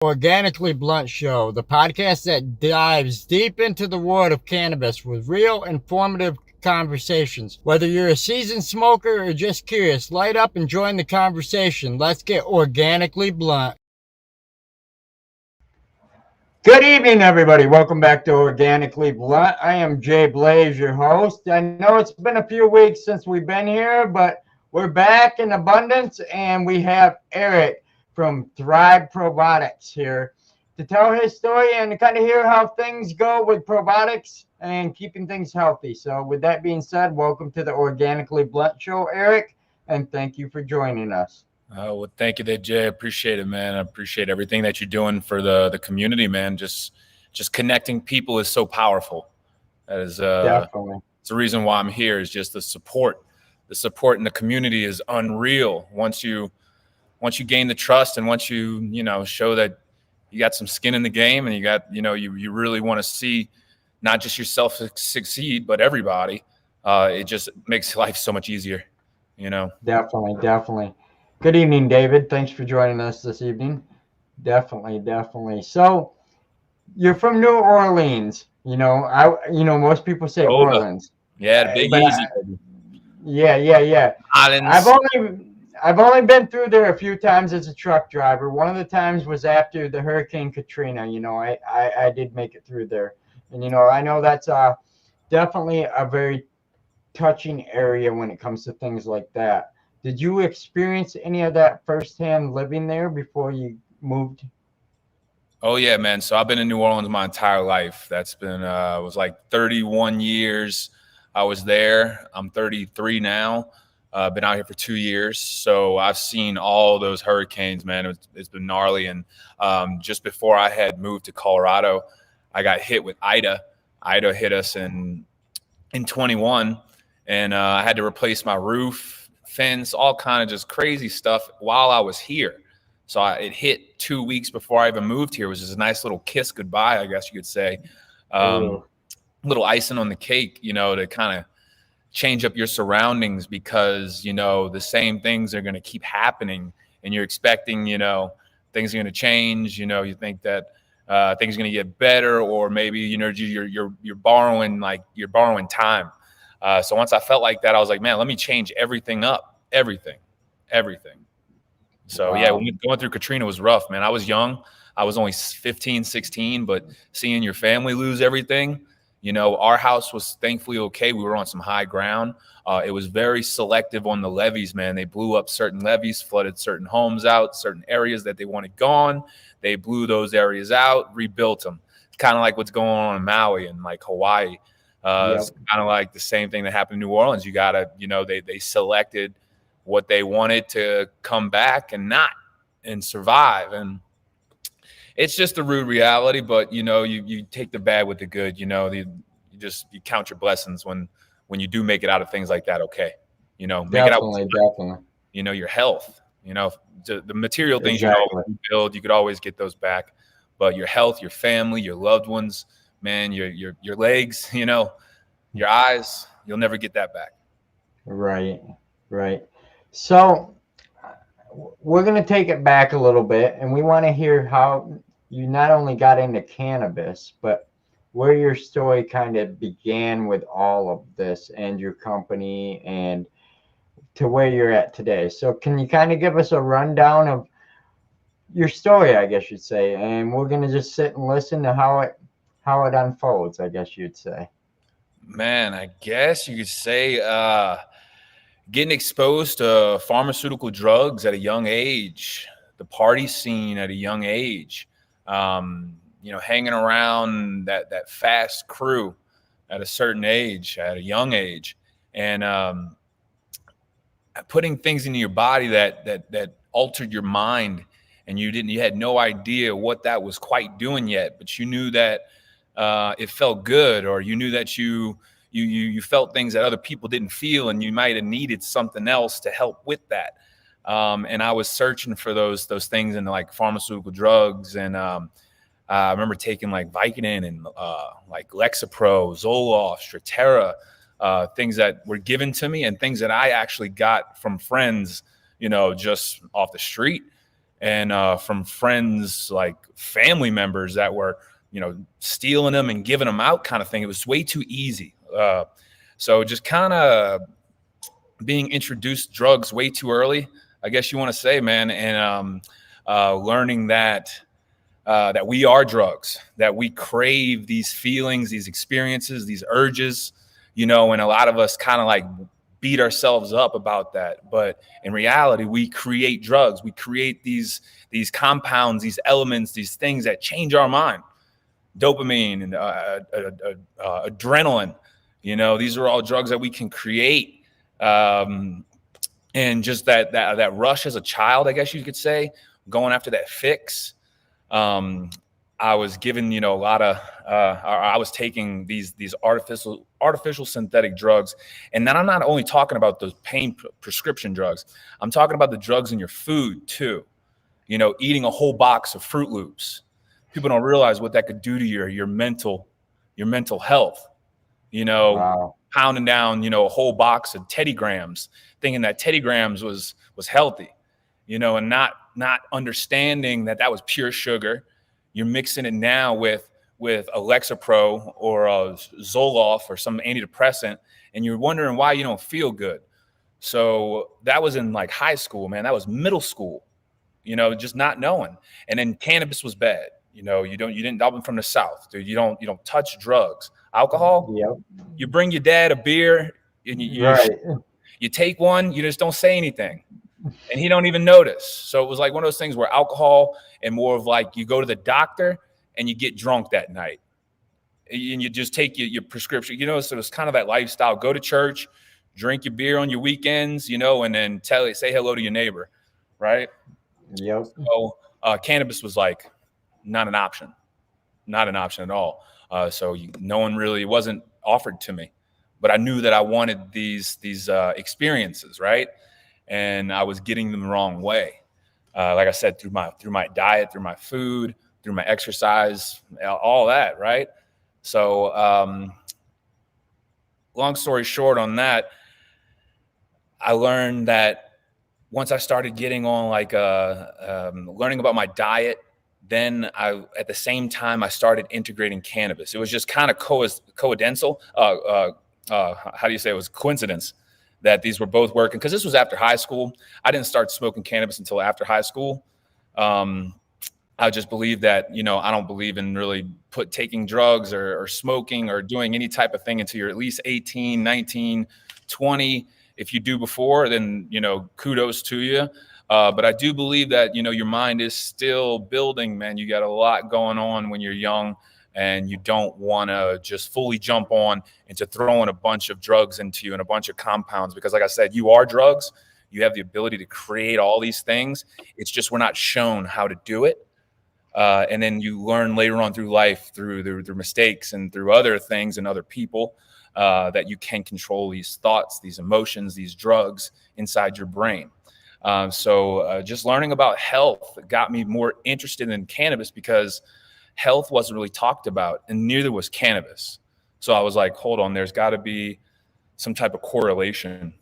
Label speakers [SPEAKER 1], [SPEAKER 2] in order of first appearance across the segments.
[SPEAKER 1] Organically Blunt Show, the podcast that dives deep into the world of cannabis with real, informative conversations. Whether you're a seasoned smoker or just curious, light up and join the conversation. Let's get organically blunt. Good evening, everybody. Welcome back to Organically Blunt. I am Jay Blaze, your host. I know it's been a few weeks since we've been here, but we're back in abundance, and we have Eric from Thrive Probiotics here to tell his story and to kind of hear how things go with probiotics and keeping things healthy. So with that being said, welcome to the Organically Blunt Show, Eric, and thank you for joining us.
[SPEAKER 2] Well, thank you there, Jay. I appreciate it, man. I appreciate everything that you're doing for the community, man. Just connecting people is so powerful. That is
[SPEAKER 1] Definitely.
[SPEAKER 2] it's the reason why I'm here, is just the support. The support in the community is unreal. Once you gain the trust, and once you show that you got some skin in the game, and you got you really want to see not just yourself succeed, but everybody, it just makes life so much easier.
[SPEAKER 1] Definitely. Good evening, David. Thanks for joining us this evening. Definitely. So you're from New Orleans. Most people say Orleans.
[SPEAKER 2] Yeah, the Big Easy.
[SPEAKER 1] Yeah.
[SPEAKER 2] Islands.
[SPEAKER 1] I've only been through there a few times as a truck driver. One of the times was after the Hurricane Katrina. I did make it through there, and I know that's definitely a very touching area when it comes to things like that. Did you experience any of that firsthand living there before you moved?
[SPEAKER 2] Oh yeah, man. So I've been in New Orleans my entire life. That's been it was like 31 years I was there. I'm 33 now. Been out here for 2 years. So I've seen all those hurricanes, man. It's been gnarly. And just before I had moved to Colorado, I got hit with Ida. Ida hit us in 21, and I had to replace my roof, fence, all kind of just crazy stuff while I was here. So it hit 2 weeks before I even moved here. It was just a nice little kiss goodbye, I guess you could say. Little icing on the cake, to kind of change up your surroundings, because, the same things are going to keep happening, and you're expecting, things are going to change. You think that things are going to get better, or maybe, you're borrowing time. So once I felt like that, I was like, man, let me change everything up, everything. So yeah, going through Katrina was rough, man. I was young. I was only 15, 16, but seeing your family lose everything, our house was thankfully okay. We were on some high ground. It was very selective on the levees, man. They blew up certain levees, flooded certain homes out, certain areas that they wanted gone. They blew those areas out, rebuilt them. Kind of like what's going on in Maui and like Hawaii. It's kind of like the same thing that happened in New Orleans. You gotta, they selected what they wanted to come back and survive. And it's just a rude reality, but you take the bad with the good. You count your blessings when you do make it out of things like that. Okay. Make it out with, your health, the material things you build, you could always get those back, but your health, your family, your loved ones, man, your legs, your eyes, you'll never get that back.
[SPEAKER 1] Right. So we're going to take it back a little bit, and we want to hear how you not only got into cannabis, but where your story kind of began with all of this and your company and to where you're at today. So can you kind of give us a rundown of your story, I guess you'd say, and we're going to just sit and listen to how it unfolds, I guess you'd say.
[SPEAKER 2] Man, I guess you could say getting exposed to pharmaceutical drugs at a young age, the party scene at a young age, hanging around that fast crew at a certain age, at a young age, and putting things into your body that altered your mind, and you had no idea what that was quite doing yet, but you knew that it felt good, or you knew that you felt things that other people didn't feel, and you might have needed something else to help with that. And I was searching for those things in like pharmaceutical drugs, and I remember taking like Vicodin and like Lexapro, Zoloft, Strattera, things that were given to me and things that I actually got from friends, just off the street. and from friends, like family members that were, stealing them and giving them out kind of thing. It was way too easy. So just kind of being introduced drugs way too early, I guess you want to say, man, and learning that that we are drugs, that we crave these feelings, these experiences, these urges, and a lot of us kind of like beat ourselves up about that. But in reality, we create drugs. We create these compounds, these elements, these things that change our mind. Dopamine and adrenaline, these are all drugs that we can create. And just that rush as a child, I guess you could say, going after that fix. I was given, a lot of, I was taking these artificial synthetic drugs. And then I'm not only talking about those pain prescription drugs. I'm talking about the drugs in your food too. Eating a whole box of Fruit Loops. People don't realize what that could do to your mental health.
[SPEAKER 1] Wow.
[SPEAKER 2] Pounding down, a whole box of Teddy Grahams, thinking that Teddy Grahams was healthy, and not understanding that was pure sugar. You're mixing it now with Alexapro or Zoloft or some antidepressant, and you're wondering why you don't feel good. So that was in like high school, man. That was middle school, just not knowing. And then cannabis was bad. You didn't. I'm from the South, dude. You don't touch drugs. Alcohol.
[SPEAKER 1] Yep.
[SPEAKER 2] You bring your dad a beer and you take one. You just don't say anything, and he don't even notice. So it was like one of those things where alcohol and more of like you go to the doctor and you get drunk that night, and you just take your prescription. So it's kind of that lifestyle. Go to church, drink your beer on your weekends, and then say hello to your neighbor, right?
[SPEAKER 1] Yep.
[SPEAKER 2] So cannabis was like not an option at all. So no one really wasn't offered to me, but I knew that I wanted these experiences, right? And I was getting them the wrong way. Like I said, through my diet, through my food, through my exercise, all that, right? So long story short on that, I learned that once I started getting on like learning about my diet, then at the same time, I started integrating cannabis. It was just kind of coincidental. How do you say it? Was coincidence that these were both working, because this was after high school. I didn't start smoking cannabis until after high school. I just believe that, I don't believe in really taking drugs or smoking or doing any type of thing until you're at least 18, 19, 20. If you do before, then, kudos to you. But I do believe that, your mind is still building, man. You got a lot going on when you're young, and you don't want to just fully jump on into throwing a bunch of drugs into you and a bunch of compounds, because like I said, you are drugs. You have the ability to create all these things. It's just, we're not shown how to do it. And then you learn later on through life, through mistakes and through other things and other people, that you can control these thoughts, these emotions, these drugs inside your brain. So just learning about health got me more interested in cannabis, because health wasn't really talked about, and neither was cannabis. So I was like, hold on, there's got to be some type of correlation,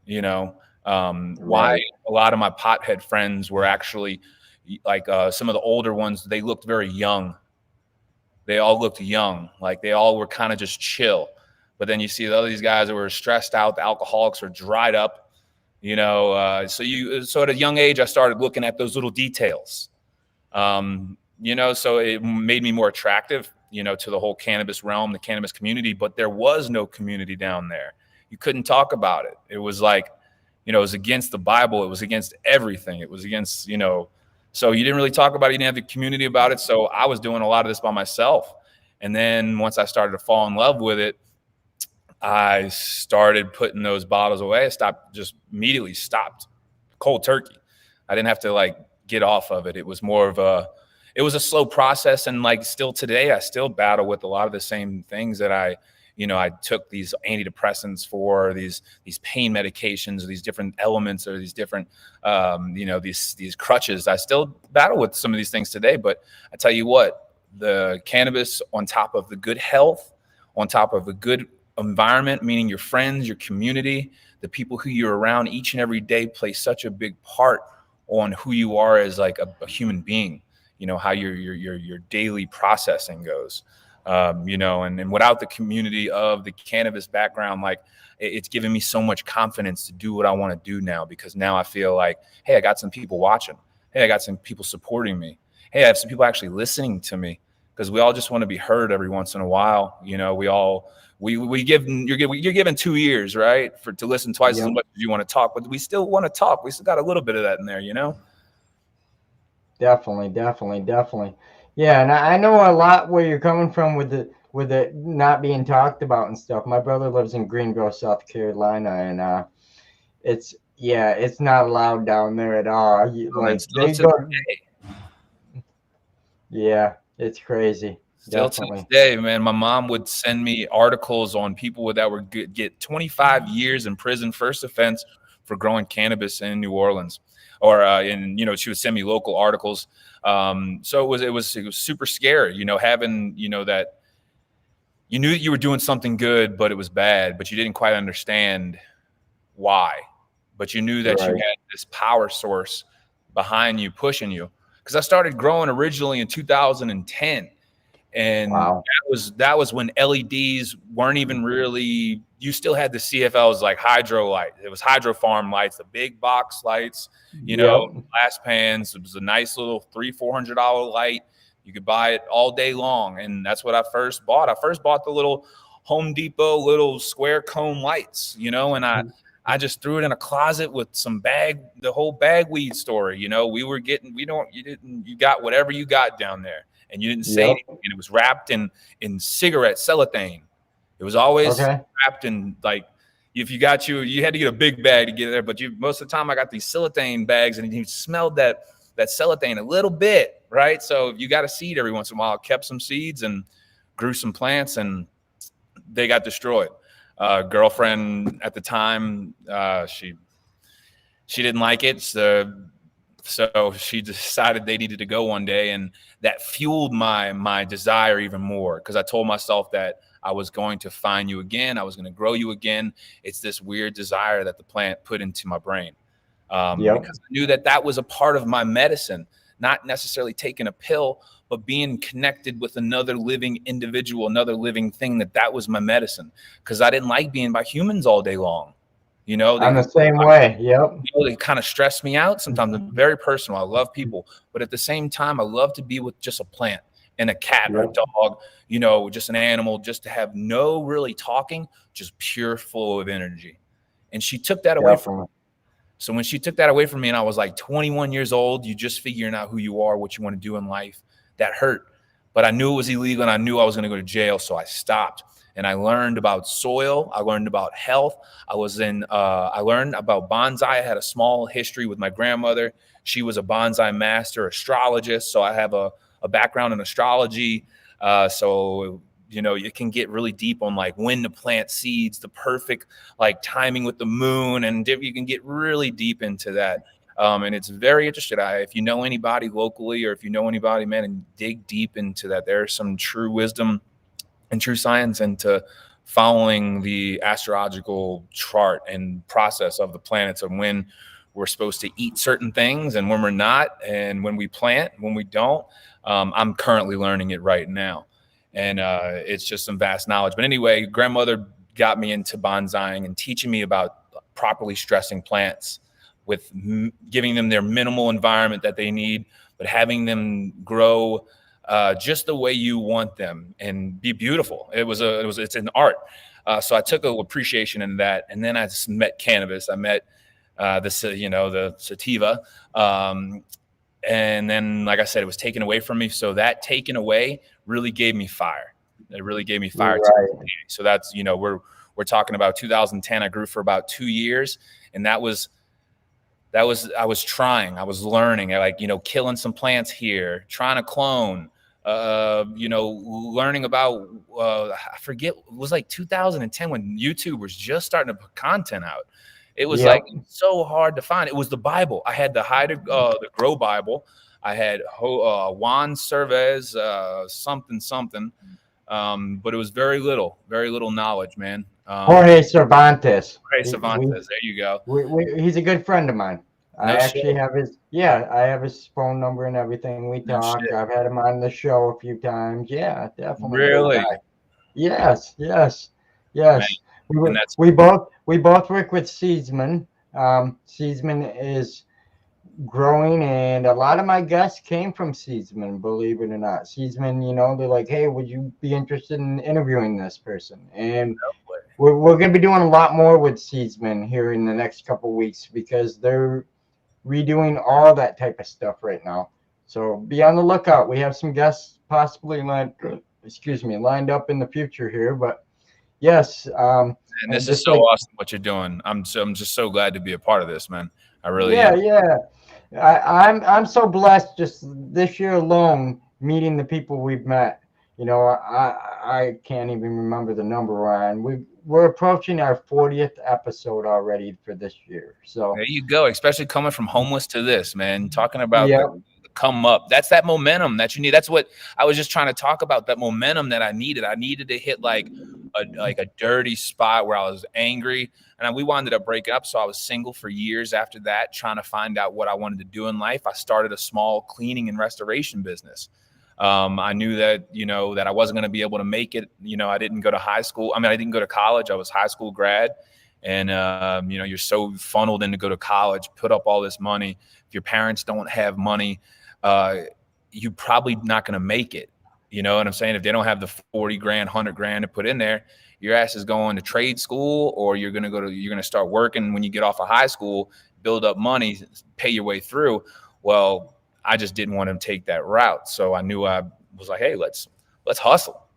[SPEAKER 2] why a lot of my pothead friends were actually like some of the older ones, they looked very young. They all looked young, like they all were kind of just chill. But then you see the other these guys that were stressed out, the alcoholics are dried up. So at a young age, I started looking at those little details, so it made me more attractive, to the whole cannabis realm, the cannabis community. But there was no community down there. You couldn't talk about it. It was like, it was against the Bible. It was against everything. It was against, so you didn't really talk about it. You didn't have the community about it. So I was doing a lot of this by myself. And then once I started to fall in love with it, I started putting those bottles away. I immediately stopped cold turkey. I didn't have to like get off of it. It was more of it was a slow process. And like still today, I still battle with a lot of the same things that I took these antidepressants for, these pain medications, or these different elements, or these different, these crutches. I still battle with some of these things today. But I tell you what, the cannabis, on top of the good health, on top of a good environment, meaning your friends, your community, the people who you're around each and every day, play such a big part on who you are as like a human being, you know, how your daily processing goes. You know, and without the community of the cannabis background, like it's given me so much confidence to do what I want to do now, because now I feel like, hey, I got some people watching. Hey, I got some people supporting me. Hey, I have some people actually listening to me, because we all just want to be heard every once in a while. You know, we give, you're given 2 ears, right, to listen twice as
[SPEAKER 1] Yep.
[SPEAKER 2] much as you want to talk, but we still want to talk. We still got a little bit of that in there, you know?
[SPEAKER 1] Definitely, definitely, definitely. Yeah, and I know a lot where you're coming from with it not being talked about and stuff. My brother lives in Greenville, South Carolina, and it's yeah, it's not allowed down there at all.
[SPEAKER 2] Oh, man,
[SPEAKER 1] Like
[SPEAKER 2] still
[SPEAKER 1] they
[SPEAKER 2] to this
[SPEAKER 1] go,
[SPEAKER 2] day.
[SPEAKER 1] yeah, it's crazy.
[SPEAKER 2] Still to this
[SPEAKER 1] Definitely.
[SPEAKER 2] day, man, my mom would send me articles on people that were get 25 years in prison, first offense, for growing cannabis in New Orleans, or in, you know, she would send me local articles. So it was super scary, you know, having, you know, that you knew that you were doing something good, but it was bad, but you didn't quite understand why. But you knew that you
[SPEAKER 1] Right.
[SPEAKER 2] had this power source behind you, pushing you. Because I started growing originally in 2010, and
[SPEAKER 1] Wow.
[SPEAKER 2] that was when LEDs weren't even really. You still had the CFLs, like hydro light. It was hydro farm lights, the big box lights, you know,
[SPEAKER 1] Yep.
[SPEAKER 2] glass pans. It was a nice little $300-$400 light. You could buy it all day long, and that's what I first bought. I first bought the little Home Depot little square cone lights, you know, and I just threw it in a closet with some the whole bag weed story. You know, you got whatever you got down there, and you didn't say
[SPEAKER 1] Yep.
[SPEAKER 2] anything. And it was wrapped in cigarette cellophane. It was always
[SPEAKER 1] Okay.
[SPEAKER 2] wrapped in, like, if you had to get a big bag to get there, but most of the time I got these cellophane bags, and you smelled that cellophane a little bit, right? So you got a seed every once in a while. I kept some seeds and grew some plants, and they got destroyed. Girlfriend at the time, she didn't like it, so she decided they needed to go one day, and that fueled my desire even more, because I told myself that I was going to find you again. I was going to grow you again. It's this weird desire that the plant put into my brain,
[SPEAKER 1] Yep.
[SPEAKER 2] because I knew that was a part of my medicine, not necessarily taking a pill, but being connected with another living individual, another living thing, that was my medicine, because I didn't like being by humans all day long. You know,
[SPEAKER 1] I'm the same way. Yep.
[SPEAKER 2] they kind of stress me out sometimes. I'm very personal. I love people, but at the same time, I love to be with just a plant and a cat or a
[SPEAKER 1] Yep.
[SPEAKER 2] dog, you know, just an animal, just to have no really talking, just pure flow of energy. And she took that away from me.
[SPEAKER 1] Definitely.
[SPEAKER 2] So when she took that away from me, and I was like 21 years old, you just figuring out who you are, what you want to do in life, that hurt. But I knew it was illegal, and I knew I was going to go to jail, so I stopped. And I learned about soil. I learned about health. I learned about bonsai. I had a small history with my grandmother. She was a bonsai master astrologist, so I have a background in astrology. So, you know, you can get really deep on like when to plant seeds, the perfect like timing with the moon, and you can get really deep into that. And it's very interesting. If you know anybody locally, or if you know anybody, man, and dig deep into that, there's some true wisdom and true science into following the astrological chart and process of the planets, and when we're supposed to eat certain things and when we're not, and when we plant, when we don't. I'm currently learning it right now. And it's just some vast knowledge. But anyway, grandmother got me into bonsaiing and teaching me about properly stressing plants, with giving them their minimal environment that they need, but having them grow just the way you want them and be beautiful. It's an art. So I took a appreciation in that, and then I just met cannabis. I met the sativa, and then, like I said, it was taken away from me. So that taken away really gave me fire. It really gave me fire.
[SPEAKER 1] Right.
[SPEAKER 2] So that's, you know, we're talking about 2010. I grew for about 2 years, and I was trying, I was learning, like, you know, killing some plants here, trying to clone, you know, learning about, I forget, it was like 2010 when YouTube was just starting to put content out. It was
[SPEAKER 1] Yep.
[SPEAKER 2] like so hard to find. It was the Bible. I had the Grow Bible. I had Juan Cervez, something. But it was very little knowledge, man.
[SPEAKER 1] Jorge Cervantes.
[SPEAKER 2] Jorge Cervantes, there you go.
[SPEAKER 1] He's a good friend of mine. I
[SPEAKER 2] No shit.
[SPEAKER 1] actually have his, yeah, I have his phone number and everything. We
[SPEAKER 2] No
[SPEAKER 1] talk.
[SPEAKER 2] shit.
[SPEAKER 1] I've had him on the show a few times. Yeah, definitely great
[SPEAKER 2] Really,
[SPEAKER 1] guy. Yes, yes,
[SPEAKER 2] man.
[SPEAKER 1] yes.
[SPEAKER 2] And that's
[SPEAKER 1] We both work with Seedsman. Seedsman is growing, and a lot of my guests came from Seedsman, believe it or not. Seedsman, they're like, hey, would you be interested in interviewing this person? And we're going to be doing a lot more with Seedsman here in the next couple weeks because they're redoing all that type of stuff right now. So be on the lookout. We have some guests possibly lined up in the future here. But yes,
[SPEAKER 2] and
[SPEAKER 1] and
[SPEAKER 2] this is
[SPEAKER 1] just
[SPEAKER 2] so
[SPEAKER 1] like,
[SPEAKER 2] awesome what you're doing. I'm just so glad to be a part of this, man. I really
[SPEAKER 1] yeah,
[SPEAKER 2] am.
[SPEAKER 1] yeah. I'm so blessed just this year alone meeting the people we've met. I can't even remember the number, Ryan. We're approaching our 40th episode already for this year. So
[SPEAKER 2] There you go. Especially coming from homeless to this, man. Talking about
[SPEAKER 1] yeah,
[SPEAKER 2] the come up. That's that momentum that you need. That's what I was just trying to talk about. That momentum that I needed. I needed to hit like a dirty spot where I was angry, and we wound up breaking up. So I was single for years after that, trying to find out what I wanted to do in life. I started a small cleaning and restoration business. I knew that that I wasn't going to be able to make it. I didn't go to high school. I mean, I didn't go to college. I was high school grad. And you're so funneled in to go to college, put up all this money. If your parents don't have money, you're probably not going to make it. You know what I'm saying? If they don't have the 40 grand, 100 grand to put in there, your ass is going to trade school, or you're going to start working when you get off of high school, build up money, pay your way through. Well, I just didn't want to take that route. So I knew I was like, hey, let's hustle.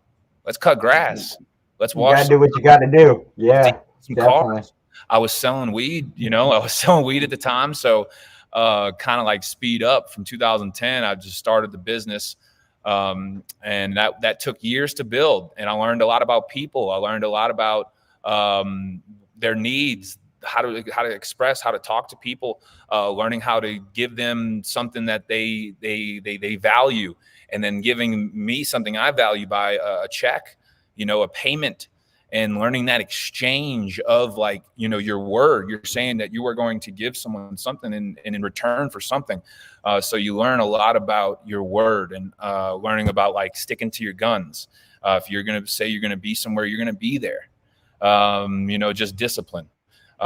[SPEAKER 2] Let's cut grass. Let's
[SPEAKER 1] you got
[SPEAKER 2] wash
[SPEAKER 1] to
[SPEAKER 2] some
[SPEAKER 1] do what you got to do. Yeah,
[SPEAKER 2] some
[SPEAKER 1] definitely.
[SPEAKER 2] cars. I was selling weed, I was selling weed at the time. So kind of like speed up from 2010, I just started the business. And that took years to build. And I learned a lot about people. I learned a lot about their needs, how to express, how to talk to people, learning how to give them something that they value, and then giving me something I value by a check, a payment, and learning that exchange of like, your word. You're saying that you are going to give someone something and in return for something. So you learn a lot about your word, and learning about like sticking to your guns. If you're going to say you're going to be somewhere, you're going to be there. Just discipline.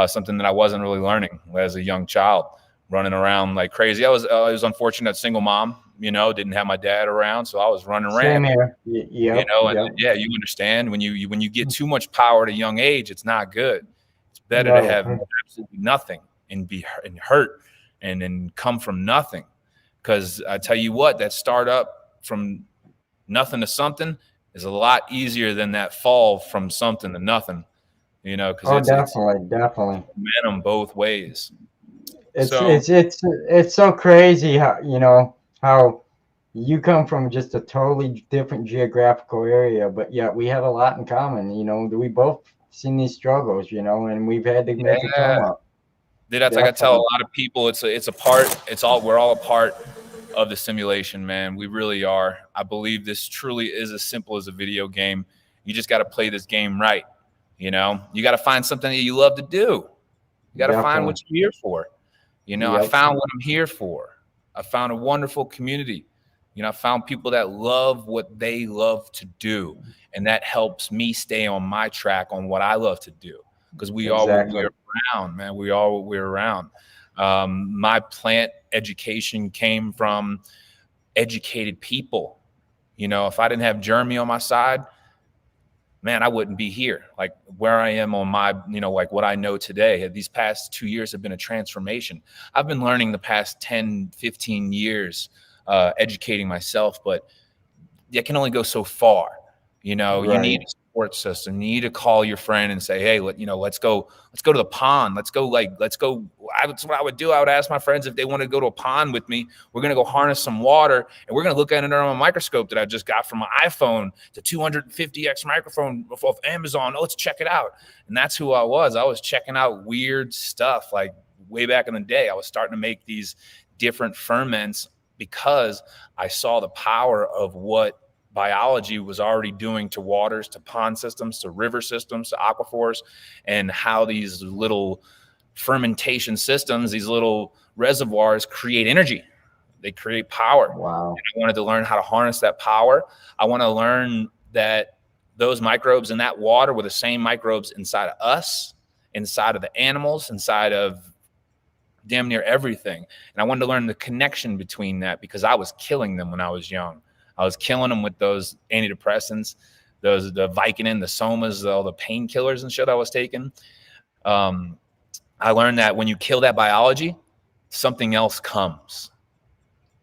[SPEAKER 2] Something that I wasn't really learning as a young child, running around like crazy. I was unfortunate, single mom, didn't have my dad around. So I was running
[SPEAKER 1] Same
[SPEAKER 2] rampant.
[SPEAKER 1] here. Yep,
[SPEAKER 2] And
[SPEAKER 1] yep.
[SPEAKER 2] yeah, you understand when you get too much power at a young age, it's not good. It's better to have
[SPEAKER 1] No,
[SPEAKER 2] absolutely nothing and be and hurt and then come from nothing. Because I tell you what, that startup from nothing to something is a lot easier than that fall from something to nothing. Because
[SPEAKER 1] oh,
[SPEAKER 2] it's
[SPEAKER 1] definitely, definitely.
[SPEAKER 2] momentum both ways.
[SPEAKER 1] It's
[SPEAKER 2] So
[SPEAKER 1] it's it's it's so crazy how you come from just a totally different geographical area, but yet we have a lot in common. We both seen these struggles, and we've had to make a come
[SPEAKER 2] yeah,
[SPEAKER 1] up.
[SPEAKER 2] dude, that's like I tell a
[SPEAKER 1] Definitely.
[SPEAKER 2] lot of people. It's a part. We're all a part of the simulation, man. We really are. I believe this truly is as simple as a video game. You just got to play this game right. You got to find something that you love to do. You got to find
[SPEAKER 1] Definitely.
[SPEAKER 2] what you're here for. I
[SPEAKER 1] Yep.
[SPEAKER 2] found what I'm here for. I found a wonderful community. I found people that love what they love to do. And that helps me stay on my track on what I love to do. Because we are what
[SPEAKER 1] Exactly.
[SPEAKER 2] we're around, man. We are what we're around. My plant education came from educated people. If I didn't have Jeremy on my side, man, I wouldn't be here. Like where I am on my, like what I know today. These past 2 years have been a transformation. I've been learning the past 10, 15 years, educating myself, but you can only go so far. You need
[SPEAKER 1] Right.
[SPEAKER 2] a support system. You need to call your friend and say, hey, let's go to the pond. Let's go. That's what I would do. I would ask my friends if they want to go to a pond with me. We're going to go harness some water, and we're going to look at it on a microscope that I just got from my iPhone, the 250X microphone off Amazon. Oh, let's check it out. And that's who I was. I was checking out weird stuff like way back in the day. I was starting to make these different ferments because I saw the power of what biology was already doing to waters, to pond systems, to river systems, to aquifers, and how these little fermentation systems, these little reservoirs create energy. They create power.
[SPEAKER 1] Wow.
[SPEAKER 2] And I wanted to learn how to harness that power. I want to learn that those microbes in that water were the same microbes inside of us, inside of the animals, inside of damn near everything. And I wanted to learn the connection between that, because I was killing them when I was young. I was killing them with those antidepressants, the Vicodin, the Somas, all the painkillers and shit I was taking. I learned that when you kill that biology, something else comes.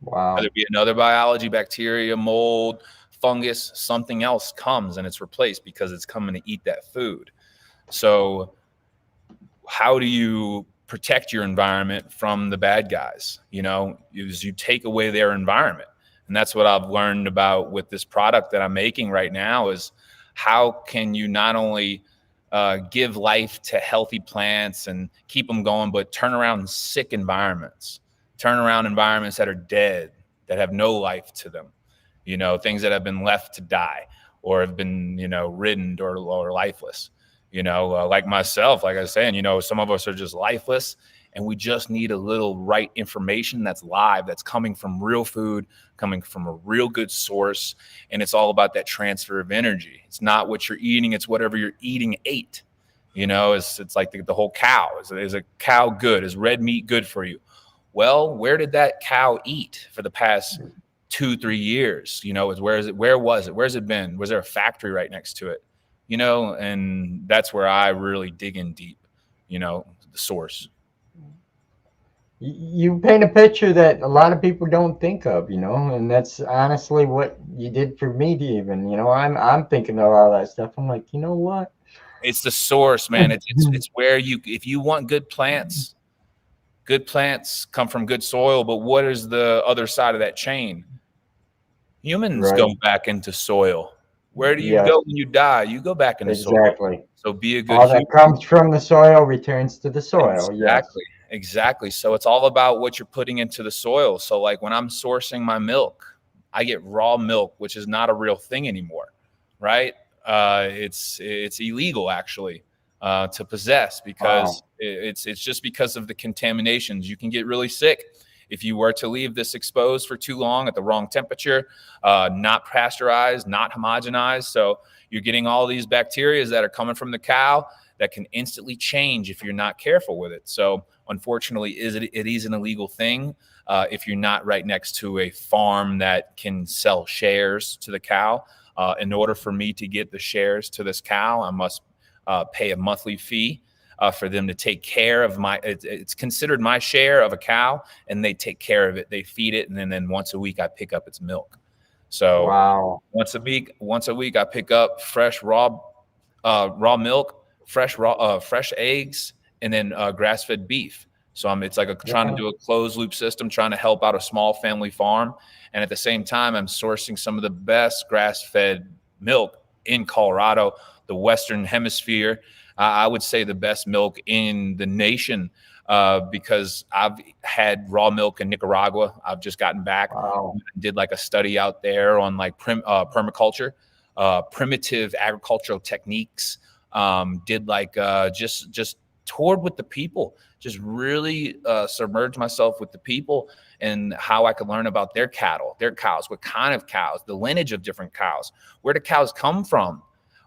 [SPEAKER 1] Wow.
[SPEAKER 2] Whether it be another biology, bacteria, mold, fungus, something else comes and it's replaced because it's coming to eat that food. So how do you protect your environment from the bad guys? You know, is you take away their environment. And that's what I've learned about with this product that I'm making right now, is how can you not only give life to healthy plants and keep them going, but turn around sick environments, turn around environments that are dead, that have no life to them, you know, things that have been left to die or have been, you know, ridden or lifeless, you know, like myself, like I was saying, you know, some of us are just lifeless, and we just need a little right information that's live, that's coming from real food, coming from a real good source. And it's all about that transfer of energy. It's not what you're eating, it's whatever you're eating ate. You know, it's like the whole cow. Is a cow good? Is red meat good for you? Well, where did that cow eat for the past 2-3 years? You know, where was it? Where's it been? Was there a factory right next to it? You know, and that's where I really dig in deep, you know, the source.
[SPEAKER 1] You paint a picture that a lot of people don't think of, you know, and that's honestly what you did for me to even, you know, I'm thinking of all that stuff. I'm like, you know what?
[SPEAKER 2] It's the source, man. It's where if you want good plants come from good soil. But what is the other side of that chain? Humans
[SPEAKER 1] Right.
[SPEAKER 2] go back into soil. Where do you
[SPEAKER 1] Yes,
[SPEAKER 2] go when you die? You go back into soil.
[SPEAKER 1] exactly.
[SPEAKER 2] So be a good
[SPEAKER 1] All that
[SPEAKER 2] human.
[SPEAKER 1] comes from the soil returns to the soil. Yes.
[SPEAKER 2] Exactly. Exactly. So it's all about what you're putting into the soil. So like when I'm sourcing my milk, I get raw milk, which is not a real thing anymore, right? It's illegal actually to possess, because
[SPEAKER 1] Wow.
[SPEAKER 2] it's just because of the contaminations. You can get really sick if you were to leave this exposed for too long at the wrong temperature, not pasteurized, not homogenized. So you're getting all these bacteria that are coming from the cow that can instantly change if you're not careful with it. So unfortunately, it is an illegal thing if you're not right next to a farm that can sell shares to the cow. In order for me to get the shares to this cow, I must pay a monthly fee for them to take care of it's considered my share of a cow, and they take care of it. They feed it, and then once a week I pick up its milk. So
[SPEAKER 1] Wow.
[SPEAKER 2] once a week I pick up fresh raw milk, fresh eggs, and then grass-fed beef. So it's like trying to
[SPEAKER 1] Yeah.
[SPEAKER 2] do a closed loop system, trying to help out a small family farm. And at the same time, I'm sourcing some of the best grass-fed milk in Colorado, the Western Hemisphere. I would say the best milk in the nation, because I've had raw milk in Nicaragua. I've just gotten back.
[SPEAKER 1] Wow.
[SPEAKER 2] Did like a study out there on like permaculture, primitive agricultural techniques. Did like just toured with the people, just really submerged myself with the people and how I could learn about their cattle, their cows, what kind of cows, the lineage of different cows, where do cows come from,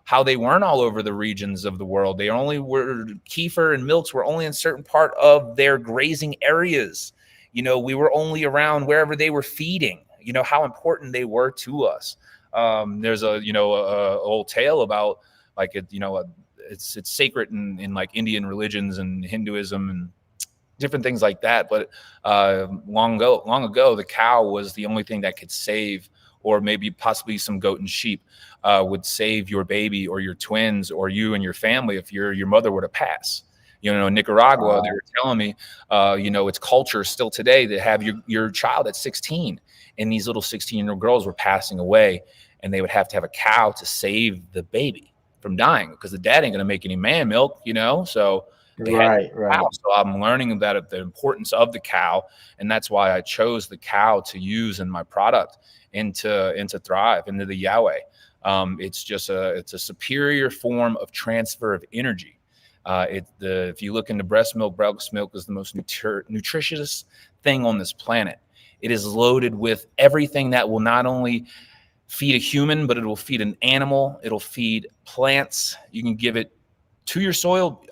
[SPEAKER 2] how they weren't all over the regions of the world. They only were kefir and milks were only in certain part of their grazing areas. You know, we were only around wherever they were feeding, you know, how important they were to us. There's a old tale about like it's sacred in like Indian religions and Hinduism and different things like that. But long ago, the cow was the only thing that could save, or maybe possibly some goat and sheep would save your baby or your twins or you and your family if your mother were to pass. You know, in Nicaragua, they
[SPEAKER 1] Wow.
[SPEAKER 2] were telling me, it's culture still today to have your child at 16, and these little 16-year-old girls were passing away, and they would have to have a cow to save the baby from dying because the dad ain't going to make any man milk, you know? So they had
[SPEAKER 1] Right.
[SPEAKER 2] cow.
[SPEAKER 1] Right.
[SPEAKER 2] So I'm learning about the importance of the cow, and that's why I chose the cow to use in my product into Thrive, into the Yahweh. It's a superior form of transfer of energy. If you look into breast milk is the most nutritious thing on this planet. It is loaded with everything that will not only feed a human, but it will feed an animal. It'll feed plants. You can give it to your soil.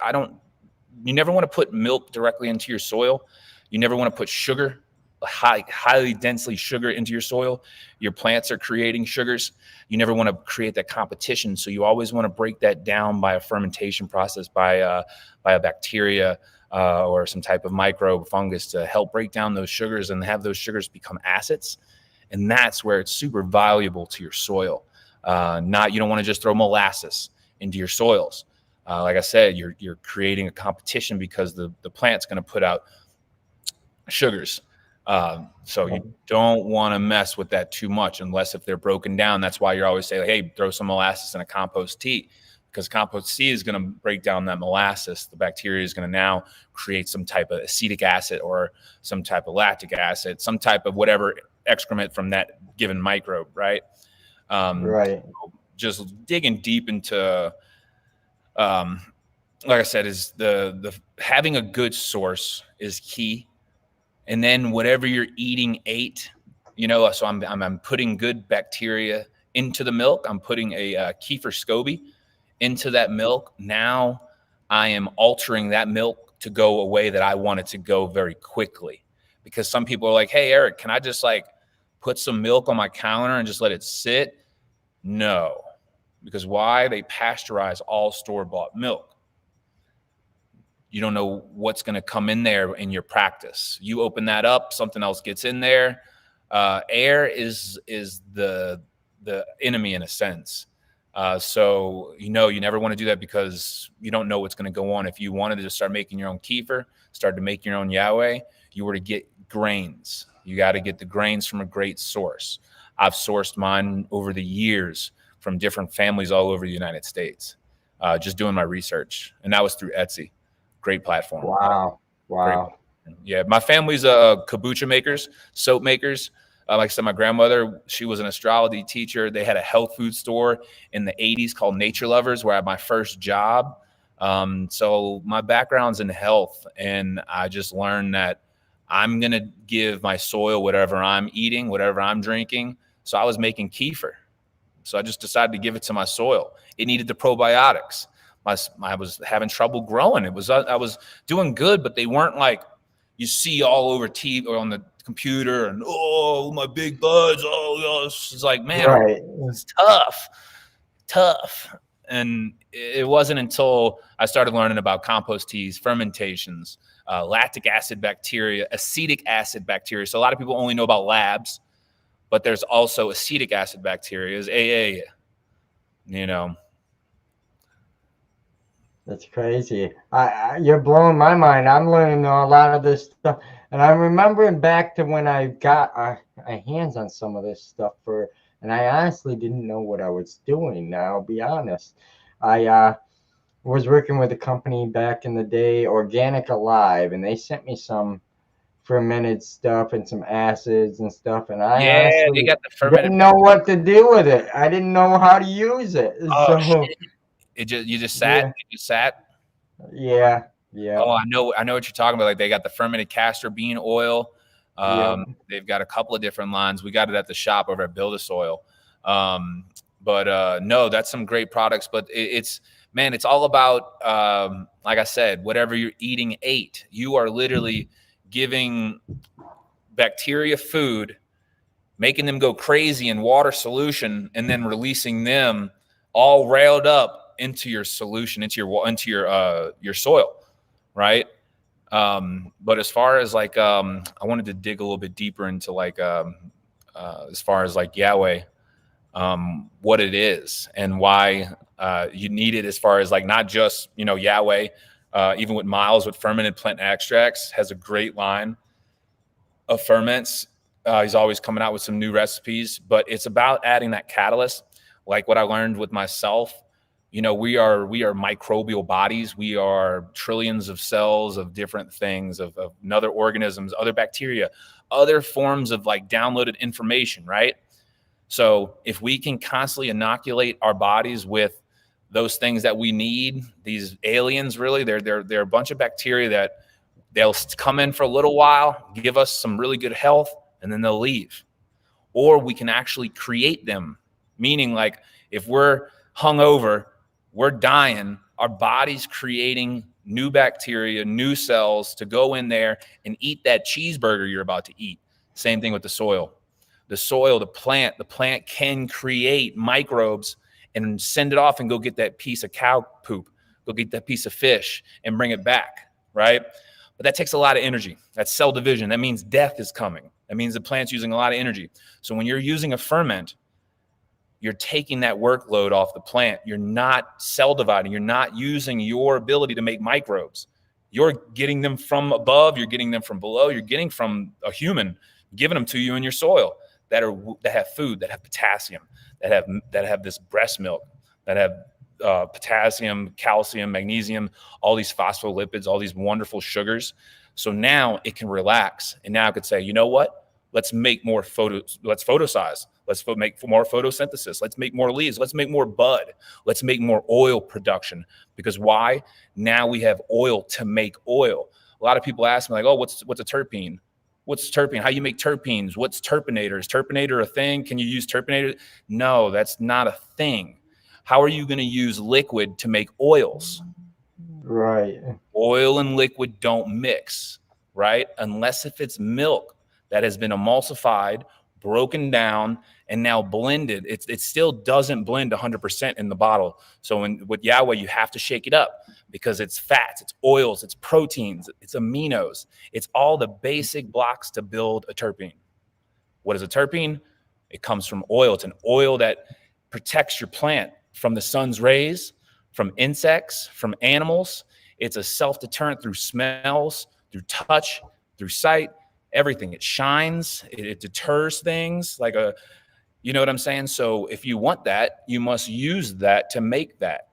[SPEAKER 2] You never want to put milk directly into your soil. You never want to put sugar, highly densely sugar into your soil. Your plants are creating sugars. You never want to create that competition. So you always want to break that down by a fermentation process, by a bacteria or some type of microbe fungus to help break down those sugars and have those sugars become acids. And that's where it's super valuable to your soil. You don't want to just throw molasses into your soils. Like I said, you're creating a competition because the plant's going to put out sugars. So you don't want to mess with that too much unless if they're broken down. That's why you're always saying, hey, throw some molasses in a compost tea, because compost tea is going to break down that molasses. The bacteria is going to now create some type of acetic acid or some type of lactic acid, some type of whatever excrement from that given microbe, right?
[SPEAKER 1] Right.
[SPEAKER 2] Just digging deep into, like I said, is the having a good source is key. And then whatever you're eating so I'm putting good bacteria into the milk. I'm putting a kefir SCOBY into that milk. Now I am altering that milk to go a way that I want it to go very quickly. Because some people are like, hey, Eric, can I just put some milk on my counter and just let it sit? No. Because why? They pasteurize all store-bought milk. You don't know what's going to come in there in your practice. You open that up, something else gets in there. Air is the enemy in a sense. So you never want to do that because you don't know what's going to go on. If you wanted to just start making your own kefir, start to make your own Yahweh, you were to get grains. You got to get the grains from a great source. I've sourced mine over the years from different families all over the United States, just doing my research. And that was through Etsy. Great platform.
[SPEAKER 1] Wow.
[SPEAKER 2] Great. Yeah. My family's kombucha makers, soap makers. Like I said, my grandmother, she was an astrology teacher. They had a health food store in the 80s called Nature Lovers, where I had my first job. So my background's in health, and I just learned that I'm going to give my soil whatever I'm eating, whatever I'm drinking. So I was making kefir. So I just decided to give it to my soil. It needed the probiotics. I was having trouble growing. I was doing good, but they weren't like you see all over TV or on the computer and my big buds. It's like, man,
[SPEAKER 1] Right.
[SPEAKER 2] it's tough. And it wasn't until I started learning about compost teas, fermentations, lactic acid bacteria, acetic acid bacteria. So a lot of people only know about labs, but there's also acetic acid bacteria, is AA,
[SPEAKER 1] That's crazy. You're blowing my mind. I'm learning a lot of this stuff, and I'm remembering back to when I got my hands on some of this stuff and I honestly didn't know what I was doing. Now, I'll be honest. I was working with a company back in the day, Organic Alive, and they sent me some fermented stuff and some acids and stuff, and I honestly
[SPEAKER 2] they got the fermented.
[SPEAKER 1] didn't know what to do with it. I didn't know how to use it.
[SPEAKER 2] Oh, shit. You just sat.
[SPEAKER 1] Yeah.
[SPEAKER 2] You sat.
[SPEAKER 1] Yeah.
[SPEAKER 2] Oh, I know what you're talking about. Like they got the fermented castor bean oil. They've got a couple of different lines. We got it at the shop over at Build a Soil. No, that's some great products. But it's all about, like I said, whatever you're eating, you are literally giving bacteria food, making them go crazy in water solution, and then releasing them all railed up into your solution, into your soil, right? But as far as I wanted to dig a little bit deeper into as far as Yahweh, what it is and why you need it, as far as not just Yahweh, even with Miles with fermented plant extracts, has a great line of ferments. He's always coming out with some new recipes, but it's about adding that catalyst. Like what I learned with myself, we are microbial bodies. We are trillions of cells of different things, of other organisms, other bacteria, other forms of downloaded information, right? So if we can constantly inoculate our bodies with those things that we need, these aliens, really, they're a bunch of bacteria that they'll come in for a little while, give us some really good health, and then they'll leave. Or we can actually create them, meaning like if we're hungover, we're dying, our body's creating new bacteria, new cells to go in there and eat that cheeseburger you're about to eat. Same thing with the soil. The soil, the plant can create microbes and send it off and go get that piece of cow poop, go get that piece of fish and bring it back, right? But that takes a lot of energy. That's cell division. That means death is coming. That means the plant's using a lot of energy. So when you're using a ferment, you're taking that workload off the plant. You're not cell dividing. You're not using your ability to make microbes. You're getting them from above. You're getting them from below. You're getting from a human, giving them to you in your soil that have food, that have potassium, that have this breast milk, that have potassium, calcium, magnesium, all these phospholipids, all these wonderful sugars. So now it can relax. And now I could say, you know what? Let's make more let's photosize. Let's make more photosynthesis. Let's make more leaves. Let's make more bud. Let's make more oil production. Because why? Now we have oil to make oil. A lot of people ask me like, oh, what's a terpene? What's terpene? How you make terpenes? What's terpinator? Is terpinator a thing? Can you use terpinator? No, that's not a thing. How are you going to use liquid to make oils?
[SPEAKER 1] Right.
[SPEAKER 2] Oil and liquid don't mix, right? Unless if it's milk that has been emulsified, broken down, and now blended. It still doesn't blend 100% in the bottle. So with Yahweh, you have to shake it up because it's fats, it's oils, it's proteins, it's aminos. It's all the basic blocks to build a terpene. What is a terpene? It comes from oil. It's an oil that protects your plant from the sun's rays, from insects, from animals. It's a self-deterrent through smells, through touch, through sight, everything. It shines, it deters things like you know what I'm saying? So if you want that, you must use that to make that.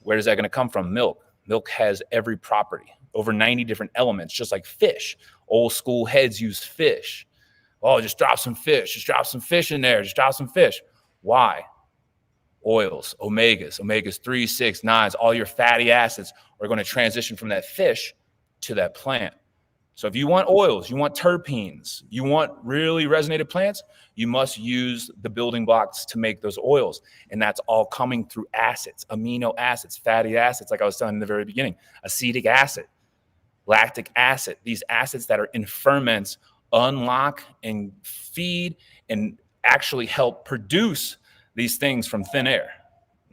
[SPEAKER 2] Where is that going to come from? Milk. Milk has every property, over 90 different elements, just like fish. Old school heads use fish. Oh, just drop some fish. Just drop some fish in there. Just drop some fish. Why? Oils, omegas 3, 6, 9s, all your fatty acids are going to transition from that fish to that plant. So if you want oils, you want terpenes, you want really resonated plants, you must use the building blocks to make those oils. And that's all coming through acids, amino acids, fatty acids, like I was telling in the very beginning, acetic acid, lactic acid. These acids that are in ferments unlock and feed and actually help produce these things from thin air.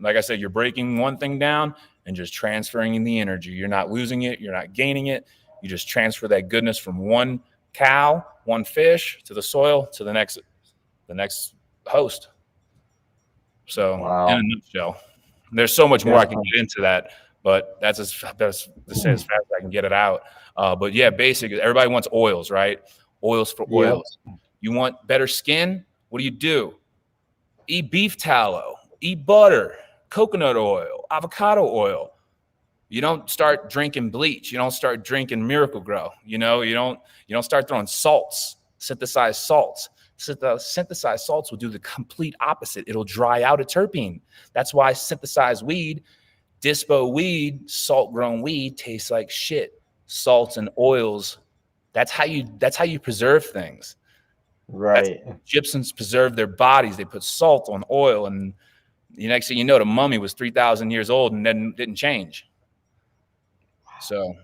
[SPEAKER 2] Like I said, you're breaking one thing down and just transferring the energy. You're not losing it. You're not gaining it. You just transfer that goodness from one cow, one fish to the soil to the next host. So wow. In a nutshell, there's so much more I can get into that, but that's as fast as I can get it out. But yeah, basically everybody wants oils, right? Oils for oils. Yep. You want better skin? What do? Eat beef tallow, eat butter, coconut oil, avocado oil. You don't start drinking bleach. You don't start drinking Miracle Grow. You don't start throwing salts, synthesized salts. Synthesized salts will do the complete opposite. It'll dry out a terpene. That's why synthesized weed, dispo weed, salt-grown weed tastes like shit. Salts and oils. That's how you preserve things.
[SPEAKER 1] Right.
[SPEAKER 2] Egyptians preserved their bodies. They put salt on oil, and the next thing you know, the mummy was 3,000 years old and then didn't change. So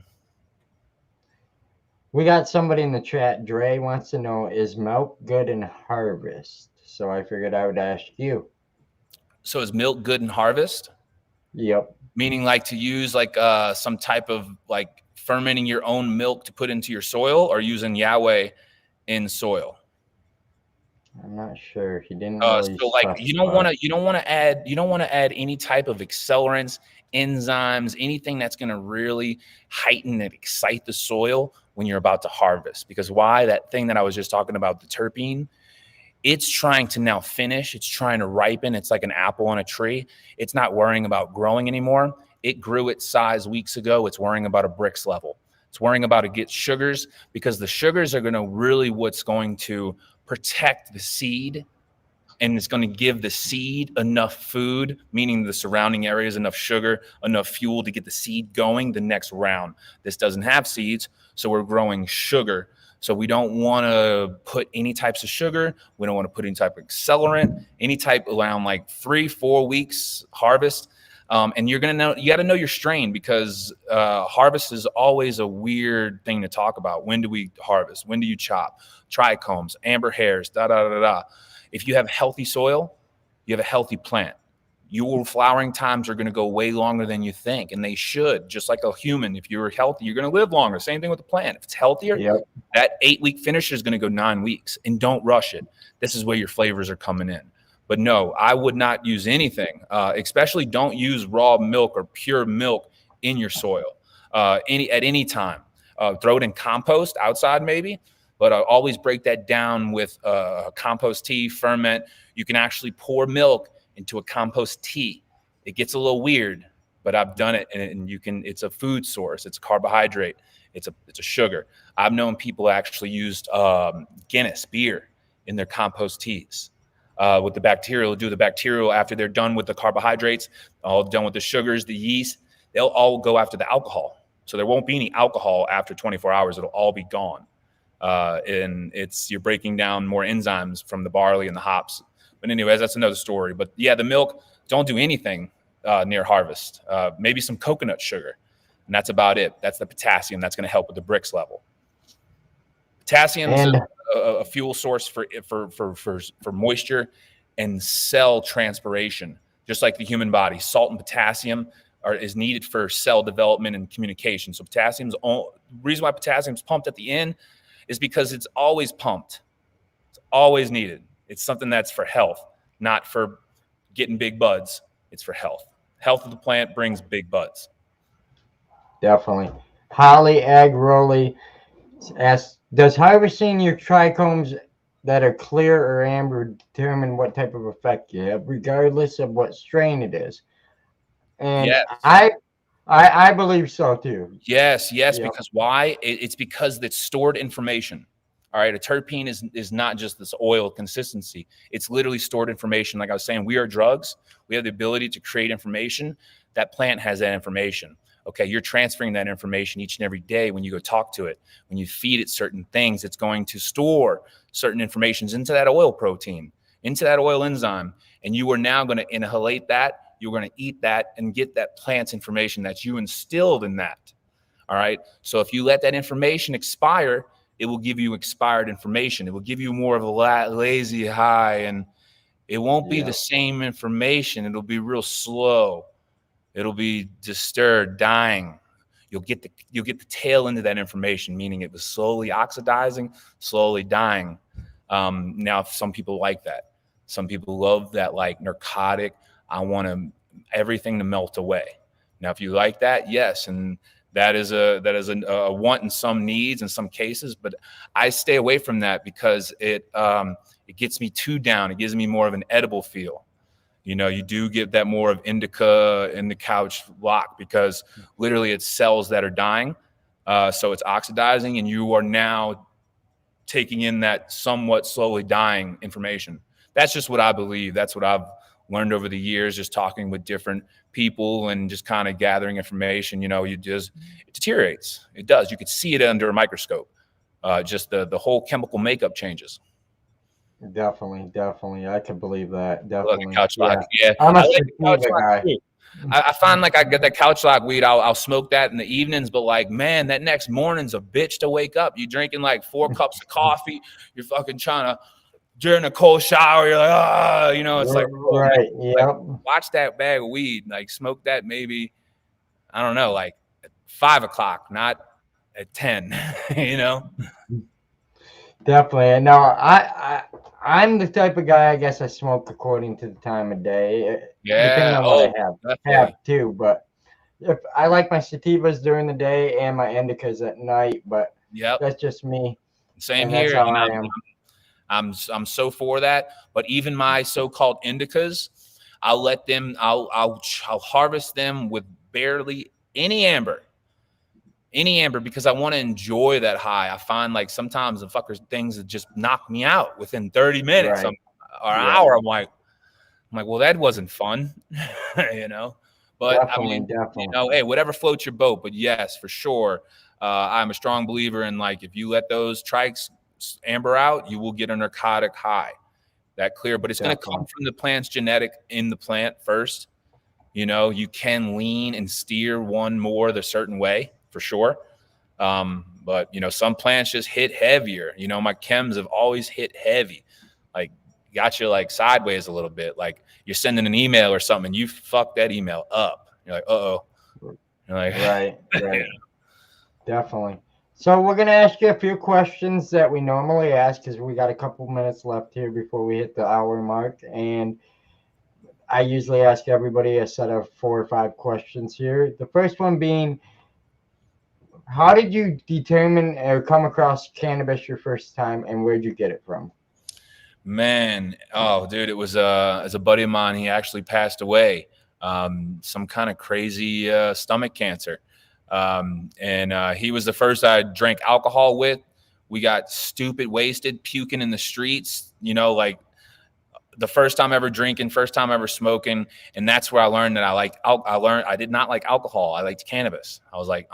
[SPEAKER 1] we got somebody in the chat. Dre wants to know, is milk good in harvest? So I figured I would ask you.
[SPEAKER 2] So is milk good in harvest?
[SPEAKER 1] Yep.
[SPEAKER 2] Meaning like to use like some type of like fermenting your own milk to put into your soil, or using Yahweh in soil?
[SPEAKER 1] I'm not sure. He didn't really
[SPEAKER 2] so like you don't want to add any type of accelerants, enzymes, anything that's going to really heighten and excite the soil when you're about to harvest. Because why? That thing that I was just talking about, the terpene, it's trying to now finish. It's trying to ripen. It's like an apple on a tree. It's not worrying about growing anymore. It grew its size weeks ago. It's worrying about a Brix level. It's worrying about to get sugars, because the sugars are going to really what's going to protect the seed and it's going to give the seed enough food, meaning the surrounding areas, enough sugar, enough fuel to get the seed going the next round. This doesn't have seeds, so we're growing sugar. So we don't want to put any types of sugar. We don't want to put any type of accelerant, any type around like 3-4 weeks harvest. And you got to know your strain, because harvest is always a weird thing to talk about. When do we harvest? When do you chop? Trichomes, amber hairs, da da da da. If you have healthy soil, you have a healthy plant. Your flowering times are going to go way longer than you think, and they should. Just like a human, if you're healthy, you're going to live longer. Same thing with the plant. If it's healthier,
[SPEAKER 1] Yep.
[SPEAKER 2] that 8-week finisher is going to go 9 weeks. And don't rush it. This is where your flavors are coming in. But no, I would not use anything, especially don't use raw milk or pure milk in your soil at any time. Throw it in compost outside maybe, but always break that down with compost tea, ferment. You can actually pour milk into a compost tea. It gets a little weird, but I've done it, and you can. It's a food source. It's a carbohydrate. It's a sugar. I've known people actually used Guinness beer in their compost teas. With the bacterial, do the bacterial after they're done with the carbohydrates, all done with the sugars, the yeast, they'll all go after the alcohol. So there won't be any alcohol after 24 hours. It'll all be gone. And you're breaking down more enzymes from the barley and the hops. But anyways, that's another story. But yeah, the milk, don't do anything near harvest. Maybe some coconut sugar, and that's about it. That's the potassium. That's going to help with the Brix level. Potassium is a fuel source for moisture and cell transpiration, just like the human body. Salt and potassium is needed for cell development and communication. So the reason why potassium is pumped at the end is because it's always pumped. It's always needed. It's something that's for health, not for getting big buds. It's for health. Health of the plant brings big buds.
[SPEAKER 1] Definitely. Holly Agroli asks, does harvesting your trichomes that are clear or amber determine what type of effect you have, regardless of what strain it is? And
[SPEAKER 2] yes.
[SPEAKER 1] I believe so too.
[SPEAKER 2] Yes, yep. Because why? It's because it's stored information. All right, a terpene is not just this oil consistency. It's literally stored information. Like I was saying, we are drugs. We have the ability to create information. That plant has that information. Okay, you're transferring that information each and every day when you go talk to it. When you feed it certain things, it's going to store certain informations into that oil protein, into that oil enzyme. And you are now going to inhalate that. You're going to eat that and get that plant's information that you instilled in that. All right, so if you let that information expire, it will give you expired information. It will give you more of a lazy high, and it won't be the same information. It'll be real slow. It'll be disturbed, dying. You'll get the tail end of that information, meaning it was slowly oxidizing, slowly dying. Now, some people like that. Some people love that, like narcotic. I want everything to melt away. Now, if you like that, yes, and that is a want in some needs in some cases, but I stay away from that because it gets me too down. It gives me more of an edible feel. You know, you do get that more of indica in the couch lock because literally it's cells that are dying. So it's oxidizing, and you are now taking in that somewhat slowly dying information. That's just what I believe. That's what I've learned over the years, just talking with different people and just kind of gathering information. You know, it deteriorates. It does. You could see it under a microscope. Just the whole chemical makeup changes.
[SPEAKER 1] Definitely. I can believe that. Definitely.
[SPEAKER 2] Like couch lock. Yeah.
[SPEAKER 1] I'm a sativa guy.
[SPEAKER 2] Too. I find like I get that couch lock weed. I'll smoke that in the evenings, but like, man, that next morning's a bitch to wake up. You're drinking like 4 cups of coffee. You're fucking trying to, during a cold shower, you're like, you know, it's like,
[SPEAKER 1] right. Yep.
[SPEAKER 2] Watch that bag of weed, like smoke that maybe, I don't know, like at 5 o'clock, not at 10, you know?
[SPEAKER 1] Definitely. No, I'm the type of guy, I guess I smoke according to the time of day.
[SPEAKER 2] Yeah.
[SPEAKER 1] Depending on what I have too. But if I like my sativas during the day and my indicas at night, but that's just me.
[SPEAKER 2] Same here.
[SPEAKER 1] That's how I am.
[SPEAKER 2] I'm so for that. But even my so-called indicas, I'll harvest them with barely any amber. Because I want to enjoy that high. I find like sometimes the fuckers things that just knock me out within 30 minutes.
[SPEAKER 1] Right.
[SPEAKER 2] or an hour. I'm like, well, that wasn't fun, you know. But I mean, you know, hey, whatever floats your boat. But yes, for sure, I'm a strong believer in, like, if you let those trikes amber out, you will get a narcotic high. That clear, but it's going to come from the plant's genetic in the plant first. You know, you can lean and steer one more the certain way for sure. But you know, some plants just hit heavier. You know, my chems have always hit heavy, like got you like sideways a little bit. Like you're sending an email or something, and you fuck that email up. You're like, uh-oh. You're like,
[SPEAKER 1] right. Definitely. So we're going to ask you a few questions that we normally ask because we got a couple minutes left here before we hit the hour mark. And I usually ask everybody a set of 4 or 5 questions here. The first one being, how did you determine or come across cannabis your first time, and where'd you get it from?
[SPEAKER 2] Man, oh, dude, it was as a buddy of mine. He actually passed away, some kind of crazy stomach cancer. And he was the first I drank alcohol with. We got stupid wasted, puking in the streets, you know, like the first time ever drinking, first time ever smoking. And that's where I learned that I did not like alcohol. I liked cannabis. I was like,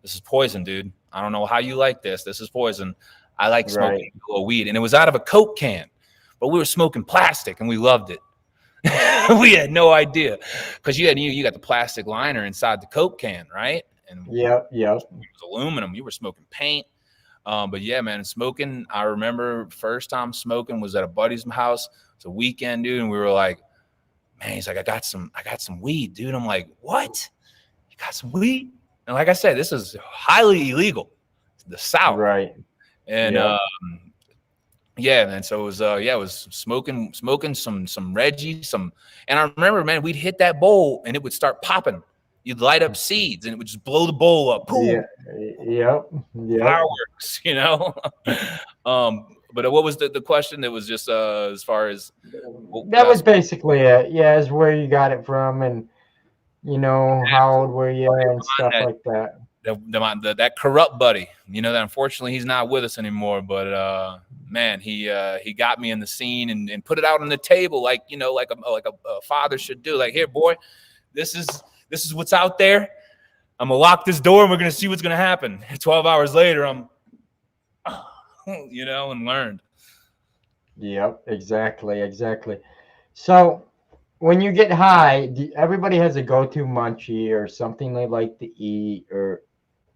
[SPEAKER 2] this is poison, dude. I don't know how you like this. This is poison. I like smoking a little weed. And it was out of a Coke can, but we were smoking plastic and we loved it. We had no idea because you got the plastic liner inside the Coke can, right? And
[SPEAKER 1] yep.
[SPEAKER 2] It was aluminum. You were smoking paint. But yeah, man, smoking. I remember first time smoking was at a buddy's house. It's a weekend, dude, and we were like, man, he's like, I got some weed, dude. I'm like, what? You got some weed? And like I said, this is highly illegal. The South,
[SPEAKER 1] right?
[SPEAKER 2] And yeah, man. So it was smoking some Reggie, and I remember, man, we'd hit that bowl and it would start popping. You'd light up seeds and it would just blow the bowl up. Boom.
[SPEAKER 1] Yep.
[SPEAKER 2] Fireworks, you know. But what was the question? That was just as far as
[SPEAKER 1] that was basically it. Yeah, is where you got it from, and you know, how old were you and stuff like that.
[SPEAKER 2] That corrupt buddy, you know, that unfortunately he's not with us anymore. But man, he got me in the scene and put it out on the table, like, you know, like a father should do. Like, here, boy, this is what's out there. I'm gonna lock this door and we're gonna see what's gonna happen. 12 hours later, I'm, you know, and learned.
[SPEAKER 1] Yep, exactly. So when you get high, everybody has a go-to munchie or something they like to eat or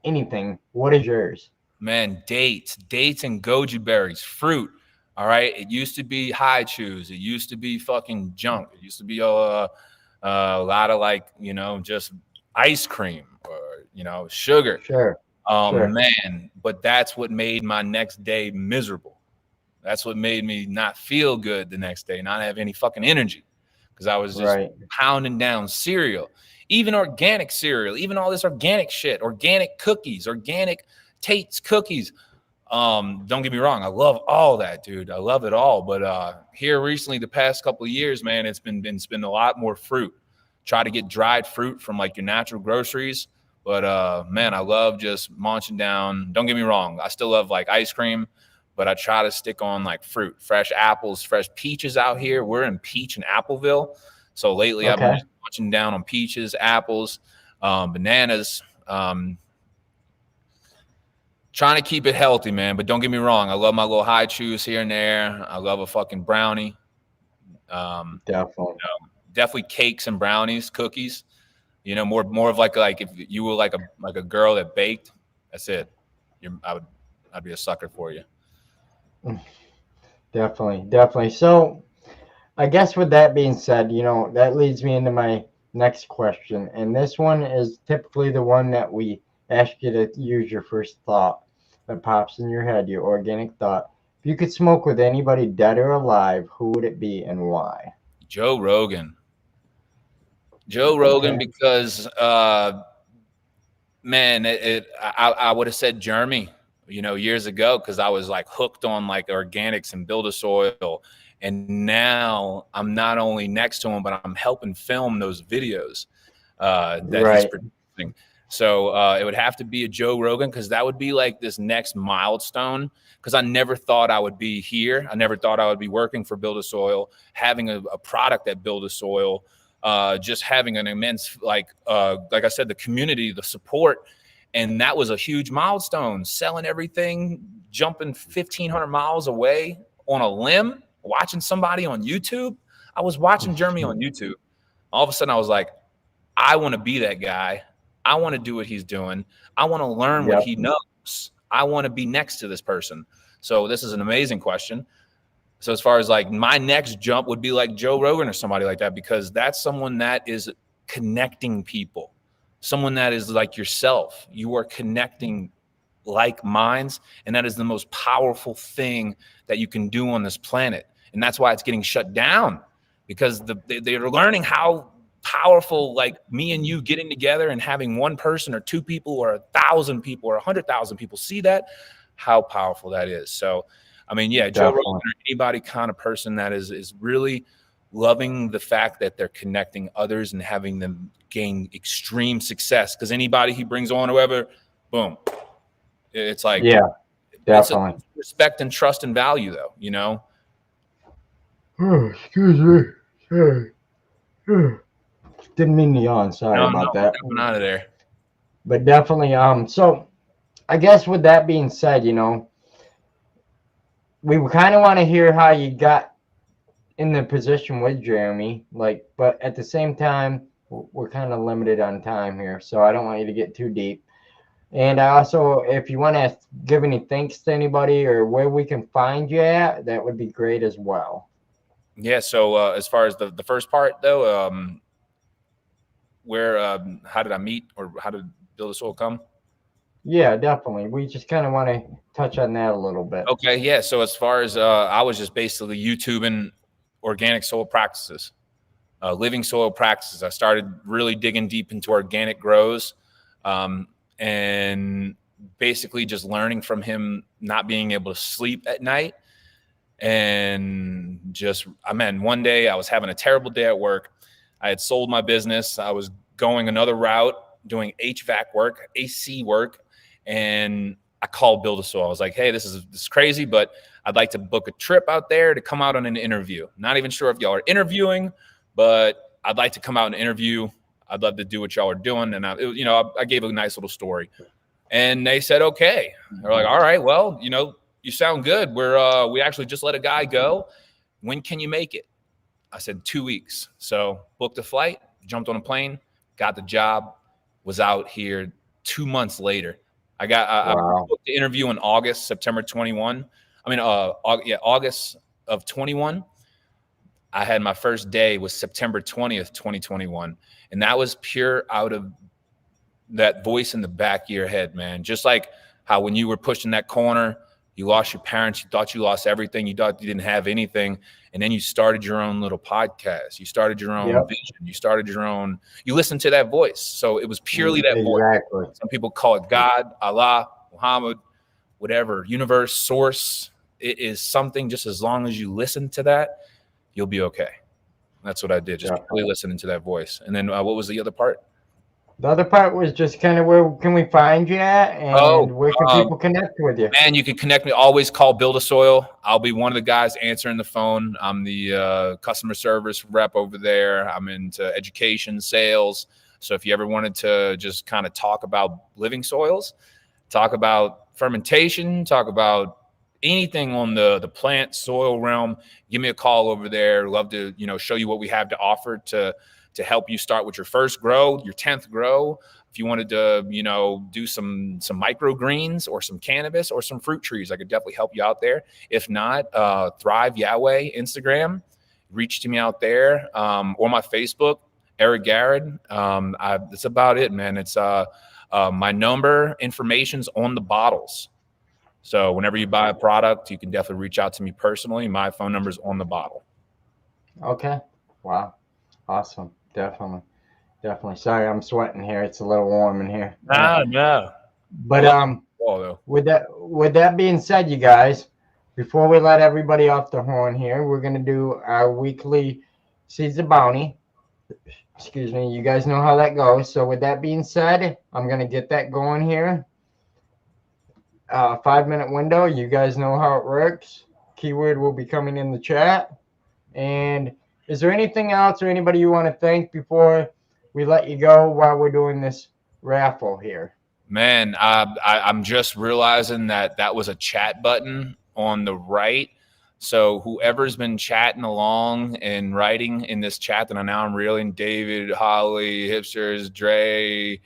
[SPEAKER 1] anything. What is yours?
[SPEAKER 2] Man, dates and goji berries, fruit. All right. It used to be high chews. It used to be fucking junk. It used to be a lot of, like, you know, just ice cream or, you know, sugar.
[SPEAKER 1] Sure.
[SPEAKER 2] Man, but that's what made my next day miserable. That's what made me not feel good the next day, not have any fucking energy, because I was just pounding down cereal, even organic cereal, even all this organic shit, organic cookies, organic Tate's cookies. Don't get me wrong, I love all that, dude. I love it all. But here recently, the past couple of years, man, it's been a lot more fruit. Try to get dried fruit from like your natural groceries. But man, I love just munching down. Don't get me wrong, I still love like ice cream, but I try to stick on like fruit, fresh apples, fresh peaches out here. We're in Peach and Appleville. So lately I've been just munching down on peaches, apples, bananas, trying to keep it healthy, man. But don't get me wrong, I love my little high chews here and there. I love a fucking brownie. Definitely cakes and brownies, cookies. You know, more of like if you were like a girl that baked, that's it. I'd be a sucker for you.
[SPEAKER 1] Definitely. So I guess with that being said, you know, that leads me into my next question. And this one is typically the one that we ask you to use your first thought that pops in your head, your organic thought. If you could smoke with anybody dead or alive, who would it be and why?
[SPEAKER 2] Joe Rogan. Because man, I would have said Jeremy, you know, years ago, because I was like hooked on like organics and build a soil. And now I'm not only next to him, but I'm helping film those videos that he's producing. So it would have to be a Joe Rogan, because that would be like this next milestone. Because I never thought I would be here. I never thought I would be working for Build a Soil, having a product at Build a Soil, just having an immense, like I said, the community, the support. And that was a huge milestone, selling everything, jumping 1,500 miles away on a limb, watching somebody on YouTube. I was watching Jeremy on YouTube. All of a sudden I was like, I want to be that guy. I want to do what he's doing. I want to learn what he knows. I want to be next to this person. So this is an amazing question. So as far as like my next jump would be like Joe Rogan or somebody like that, because that's someone that is connecting people, someone that is like yourself. You are connecting like minds, and that is the most powerful thing that you can do on this planet. And that's why it's getting shut down, because they're learning how powerful, like me and you getting together and having one person or two people or 1,000 people or 100,000 people see that, how powerful that is. So, I mean, yeah, Joe Rogan or anybody kind of person that is really loving the fact that they're connecting others and having them gain extreme success. Because anybody he brings on, whoever, boom, it's like,
[SPEAKER 1] yeah, definitely.
[SPEAKER 2] It's respect and trust and value, though, you know.
[SPEAKER 1] Oh, excuse me. Sorry. Didn't mean to yawn. Sorry about that.
[SPEAKER 2] Coming out of there.
[SPEAKER 1] But definitely, so I guess with that being said, you know, we kind of want to hear how you got in the position with Jeremy, like, but at the same time, we're kind of limited on time here, so I don't want you to get too deep. And I also, if you want to give any thanks to anybody or where we can find you at, that would be great as well.
[SPEAKER 2] Yeah. So as far as the first part, though, how did I meet, or how did Build a Soil come?
[SPEAKER 1] Yeah, definitely. We just kind of want to touch on that a little bit.
[SPEAKER 2] Okay. Yeah. So as far as I was just basically YouTubing organic soil practices, living soil practices. I started really digging deep into organic grows, and basically just learning from him, not being able to sleep at night. And just, one day I was having a terrible day at work. I had sold my business. I was going another route, doing HVAC work, AC work. And I called Build a Soil. I was like, hey, this is crazy, but I'd like to book a trip out there to come out on an interview. Not even sure if y'all are interviewing, but I'd like to come out and interview. I'd love to do what y'all are doing. And I gave a nice little story, and they said, okay. They're like, all right, well, you sound good. We actually just let a guy go. When can you make it? I said 2 weeks. So booked a flight, jumped on a plane, got the job, was out here 2 months later. I booked the interview in September 21. August of 21. I had my first day was September 20th, 2021. And that was pure out of that voice in the back of your head, man. Just like how when you were pushing that corner, you lost your parents, you thought you lost everything, you thought you didn't have anything. And then you started your own little podcast. You started your own vision. You started your own, you listened to that voice. So it was purely that voice. Some people call it God, Allah, Muhammad, whatever, universe, source. It is something. Just as long as you listen to that, you'll be okay. That's what I did. Just really listening to that voice. And then what was the other part?
[SPEAKER 1] The other part was just kind of where can we find you at, and where can people connect with you?
[SPEAKER 2] Man, you can connect me. Always call Build a Soil. I'll be one of the guys answering the phone. I'm the customer service rep over there. I'm into education, sales. So if you ever wanted to just kind of talk about living soils, talk about fermentation, talk about anything on the plant soil realm, give me a call over there. Love to show you what we have to offer to help you start with your first grow, your 10th grow. If you wanted to, do some microgreens or some cannabis or some fruit trees, I could definitely help you out there. If not, Thrive Yahweh Instagram, reach to me out there, or my Facebook, Eric Garrett. That's about it, man. It's my number, information's on the bottles. So whenever you buy a product, you can definitely reach out to me personally. My phone number is on the bottle.
[SPEAKER 1] Okay. Wow. Awesome. Definitely. Sorry, I'm sweating here. It's a little warm in here.
[SPEAKER 2] No.
[SPEAKER 1] But with that being said, you guys, before we let everybody off the horn here, we're gonna do our weekly Seeds of Bounty. Excuse me. You guys know how that goes. So with that being said, I'm gonna get that going here. 5 minute window. You guys know how it works. Keyword will be coming in the chat. And is there anything else or anybody you want to thank before we let you go while we're doing this raffle here?
[SPEAKER 2] Man, I'm just realizing that that was a chat button on the right. So whoever's been chatting along and writing in this chat that I now I'm reeling, David, Holly, Hipsters, Dre.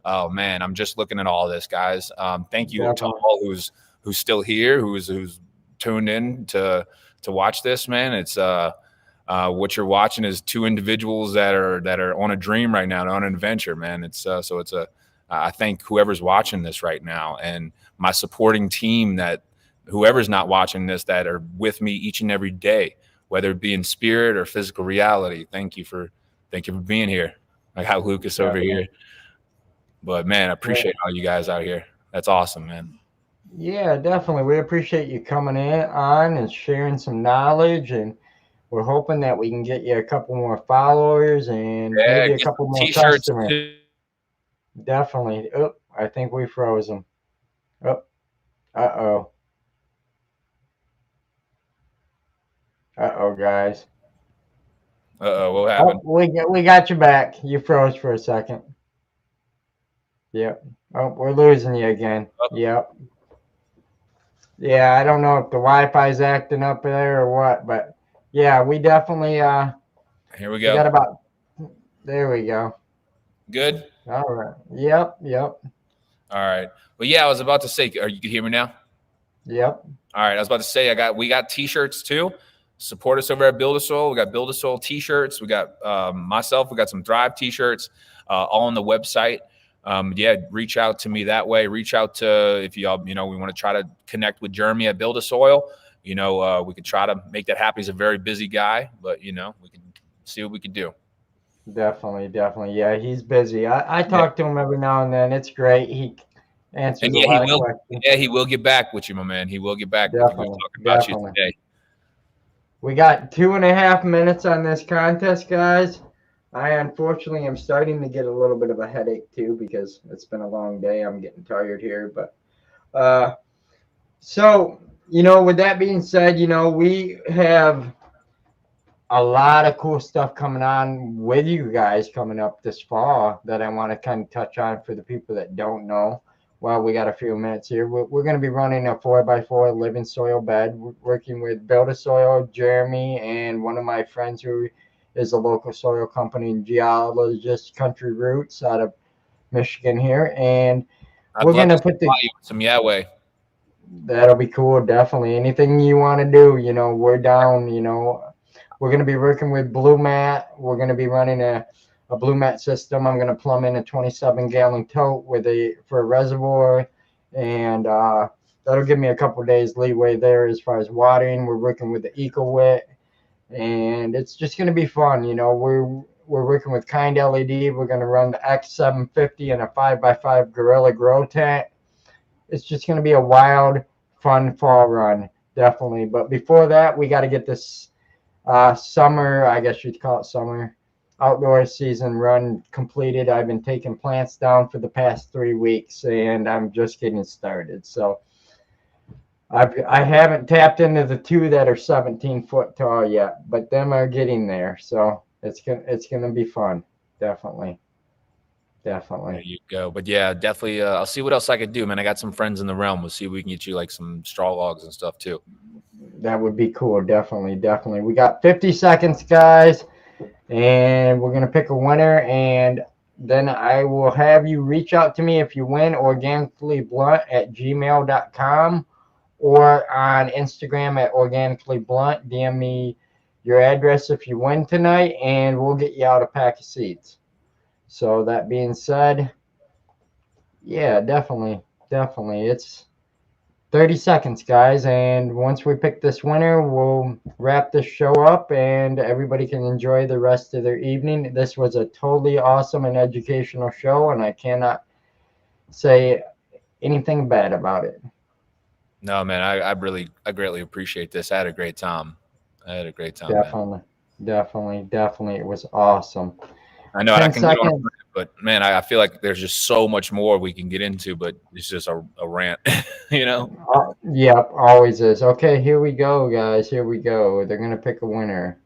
[SPEAKER 2] Oh man, I'm just looking at all this, guys. Thank you to
[SPEAKER 1] Definitely.
[SPEAKER 2] all who's still here, who's tuned in to watch this, man. It's what you're watching is two individuals that are on a dream right now, on an adventure, man. It's so it's a I thank whoever's watching this right now and my supporting team that whoever's not watching this that are with me each and every day, whether it be in spirit or physical reality. Thank you for being here. I got Lucas over here. But man, I appreciate all you guys out here. That's awesome, man.
[SPEAKER 1] Yeah, definitely. We appreciate you coming in on and sharing some knowledge, and we're hoping that we can get you a couple more followers and
[SPEAKER 2] Yeah,
[SPEAKER 1] maybe a
[SPEAKER 2] get
[SPEAKER 1] couple
[SPEAKER 2] some
[SPEAKER 1] more
[SPEAKER 2] t-shirts
[SPEAKER 1] customers.
[SPEAKER 2] too.
[SPEAKER 1] Definitely. Oh, I think we froze them. Oh, uh-oh. Uh-oh, guys.
[SPEAKER 2] Uh-oh, what
[SPEAKER 1] Oh,
[SPEAKER 2] happened?
[SPEAKER 1] we got you back. You froze for a second. Yep. Oh, we're losing you again.
[SPEAKER 2] Oh,
[SPEAKER 1] Yep. Yeah, I don't know if the Wi-Fi's acting up there or what, but yeah, we definitely
[SPEAKER 2] here we
[SPEAKER 1] we
[SPEAKER 2] go.
[SPEAKER 1] got about there we go.
[SPEAKER 2] Good?
[SPEAKER 1] All right. Yep, yep,
[SPEAKER 2] All right. Well, yeah, I was about to say, are you can hear me now?
[SPEAKER 1] yep.
[SPEAKER 2] All right. I was about to say we got t-shirts too. Support us over at Build a Soil. We got Build a Soil t-shirts. We got myself, we got some Thrive t-shirts all on the website. Yeah, reach out to me that way. Reach out to if you all, we want to try to connect with Jeremy at Build a Soil. We could try to make that happen. He's a very busy guy, but we can see what we can do.
[SPEAKER 1] Definitely, definitely. Yeah, he's busy. I
[SPEAKER 2] Yeah.
[SPEAKER 1] talk to him every now and then. It's great. He
[SPEAKER 2] And
[SPEAKER 1] answers a
[SPEAKER 2] yeah, he
[SPEAKER 1] lot of
[SPEAKER 2] will.
[SPEAKER 1] questions.
[SPEAKER 2] Yeah, he will get back with you, my man. He will get back with you. We were
[SPEAKER 1] Definitely,
[SPEAKER 2] talking about you
[SPEAKER 1] definitely.
[SPEAKER 2] today.
[SPEAKER 1] We got 2.5 minutes on this contest, guys. I unfortunately am starting to get a little bit of a headache too because it's been a long day. I'm getting tired here, but uh, so with that being said, we have a lot of cool stuff coming on with you guys coming up this fall that I want to kind of touch on for the people that don't know. Well, we got a few minutes here. We're going to be running a 4x4 living soil bed, working with Build a Soil, Jeremy, and one of my friends who is a local soil company geologist, Country Roots, out of Michigan here. And
[SPEAKER 2] I'd
[SPEAKER 1] we're
[SPEAKER 2] love
[SPEAKER 1] going
[SPEAKER 2] to
[SPEAKER 1] to put
[SPEAKER 2] supply you with some Yahweh.
[SPEAKER 1] that'll be cool. Definitely. Anything you want to do, we're down. We're going to be working with Blue Mat. We're going to be running a Blue Mat system. I'm going to plumb in a 27-gallon tote for a reservoir, and that'll give me a couple of days leeway there as far as watering. We're working with the EcoWit, and it's just going to be fun. We're working with Kind LED. We're going to run the X750 in a 5x5 Gorilla Grow tent. It's just going to be a wild, fun fall run, definitely. But before that, we got to get this summer, I guess you'd call it summer, outdoor season run completed. I've been taking plants down for the past 3 weeks, and I'm just getting started. So I haven't tapped into the two that are 17 foot tall yet, but them are getting there. So it's gonna be fun, definitely,
[SPEAKER 2] There
[SPEAKER 1] definitely.
[SPEAKER 2] you go. But yeah, definitely. I'll see what else I could do, man. I got some friends in the realm. We'll see if we can get you like some straw logs and stuff too.
[SPEAKER 1] That would be cool, definitely, definitely. We got 50 seconds, guys, and we're gonna pick a winner, and then I will have you reach out to me if you win, organicallyblunt@gmail.com, or on Instagram at organicallyblunt. DM me your address if you win tonight, and we'll get you out a pack of seeds. So that being said, yeah, definitely, definitely. It's 30 seconds, guys. And once we pick this winner, we'll wrap this show up and everybody can enjoy the rest of their evening. This was a totally awesome and educational show, and I cannot say anything bad about it.
[SPEAKER 2] No, man, I greatly appreciate this. I had a great time. I had a great time, man.
[SPEAKER 1] Definitely. Definitely. It was awesome.
[SPEAKER 2] I know, and I
[SPEAKER 1] 10
[SPEAKER 2] can get on,
[SPEAKER 1] seconds.
[SPEAKER 2] but man, I feel like there's just so much more we can get into, but it's just a rant, you know?
[SPEAKER 1] Yep, always is. Okay, here we go, guys. Here we go. They're going to pick a winner.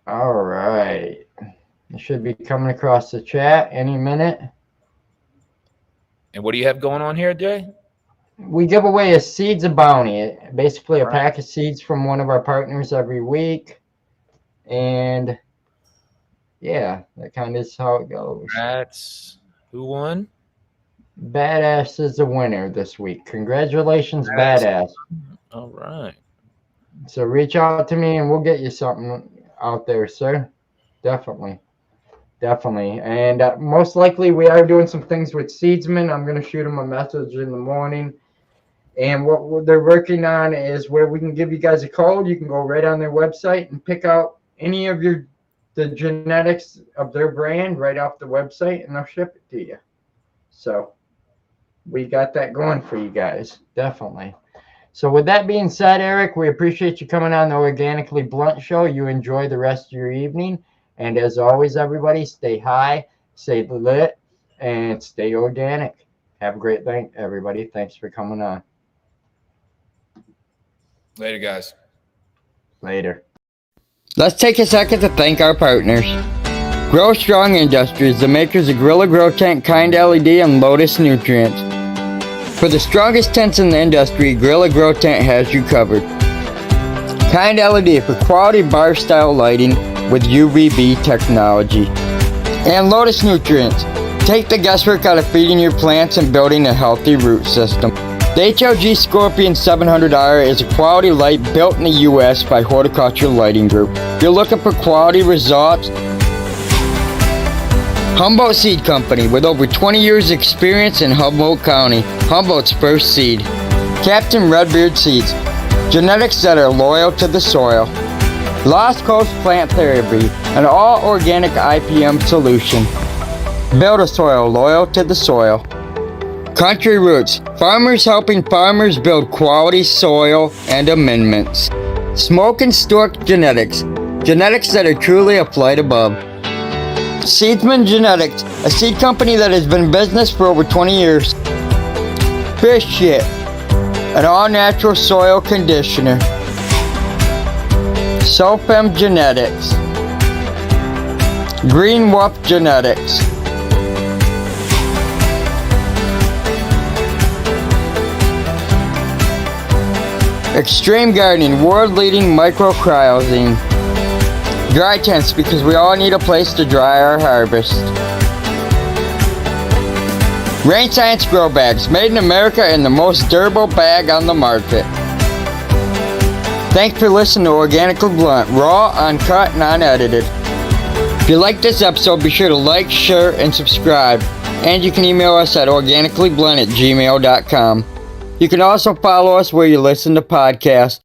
[SPEAKER 1] All right. It should be coming across the chat any minute.
[SPEAKER 2] And what do you have going on here, Jay?
[SPEAKER 1] We give away a Seeds of Bounty, basically a pack of seeds from one of our partners every week. And yeah, that kind of is how it goes.
[SPEAKER 2] That's who won?
[SPEAKER 1] Badass is the winner this week. Congratulations, Badass.
[SPEAKER 2] All right.
[SPEAKER 1] So reach out to me and we'll get you something out there, sir. Definitely. And most likely we are doing some things with Seedsman. I'm going to shoot them a message in the morning. And what they're working on is where we can give you guys a code. You can go right on their website and pick out any of the genetics of their brand right off the website, and they'll ship it to you. So we got that going for you guys, definitely. So with that being said, Eric, we appreciate you coming on the Organically Blunt Show. You enjoy the rest of your evening. And as always, everybody, stay high, stay lit, and stay organic. Have a great night, everybody. Thanks for coming on.
[SPEAKER 2] Later, guys.
[SPEAKER 1] Later.
[SPEAKER 3] Let's take a second to thank our partners. Grow Strong Industries, the makers of Gorilla Grow Tent, Kind LED, and Lotus Nutrients. For the strongest tents in the industry, Gorilla Grow Tent has you covered. Kind LED for quality bar-style lighting with UVB technology. And Lotus Nutrients. Take the guesswork out of feeding your plants and building a healthy root system. The HLG Scorpion 700R is a quality light built in the U.S. by Horticulture Lighting Group. If you're looking for quality results, Humboldt Seed Company, with over 20 years experience in Humboldt County, Humboldt's first seed. Captain Redbeard Seeds, genetics that are loyal to the soil. Lost Coast Plant Therapy, an all-organic IPM solution. Build a soil loyal to the soil. Country Roots, farmers helping farmers build quality soil and amendments. Smoke and Stork Genetics, genetics that are truly a flight above. Seedsman Genetics, a seed company that has been in business for over 20 years. Fish Shit, an all-natural soil conditioner. Sulfem Genetics. Green Wolf Genetics. Extreme Gardening, world-leading microcryosine. Dry tents, because we all need a place to dry our harvest. Rain Science Grow Bags, made in America and the most durable bag on the market. Thanks for listening to Organically Blunt, raw, uncut, and unedited. If you like this episode, be sure to like, share, and subscribe. And you can email us at organicallyblunt@gmail.com. You can also follow us where you listen to podcasts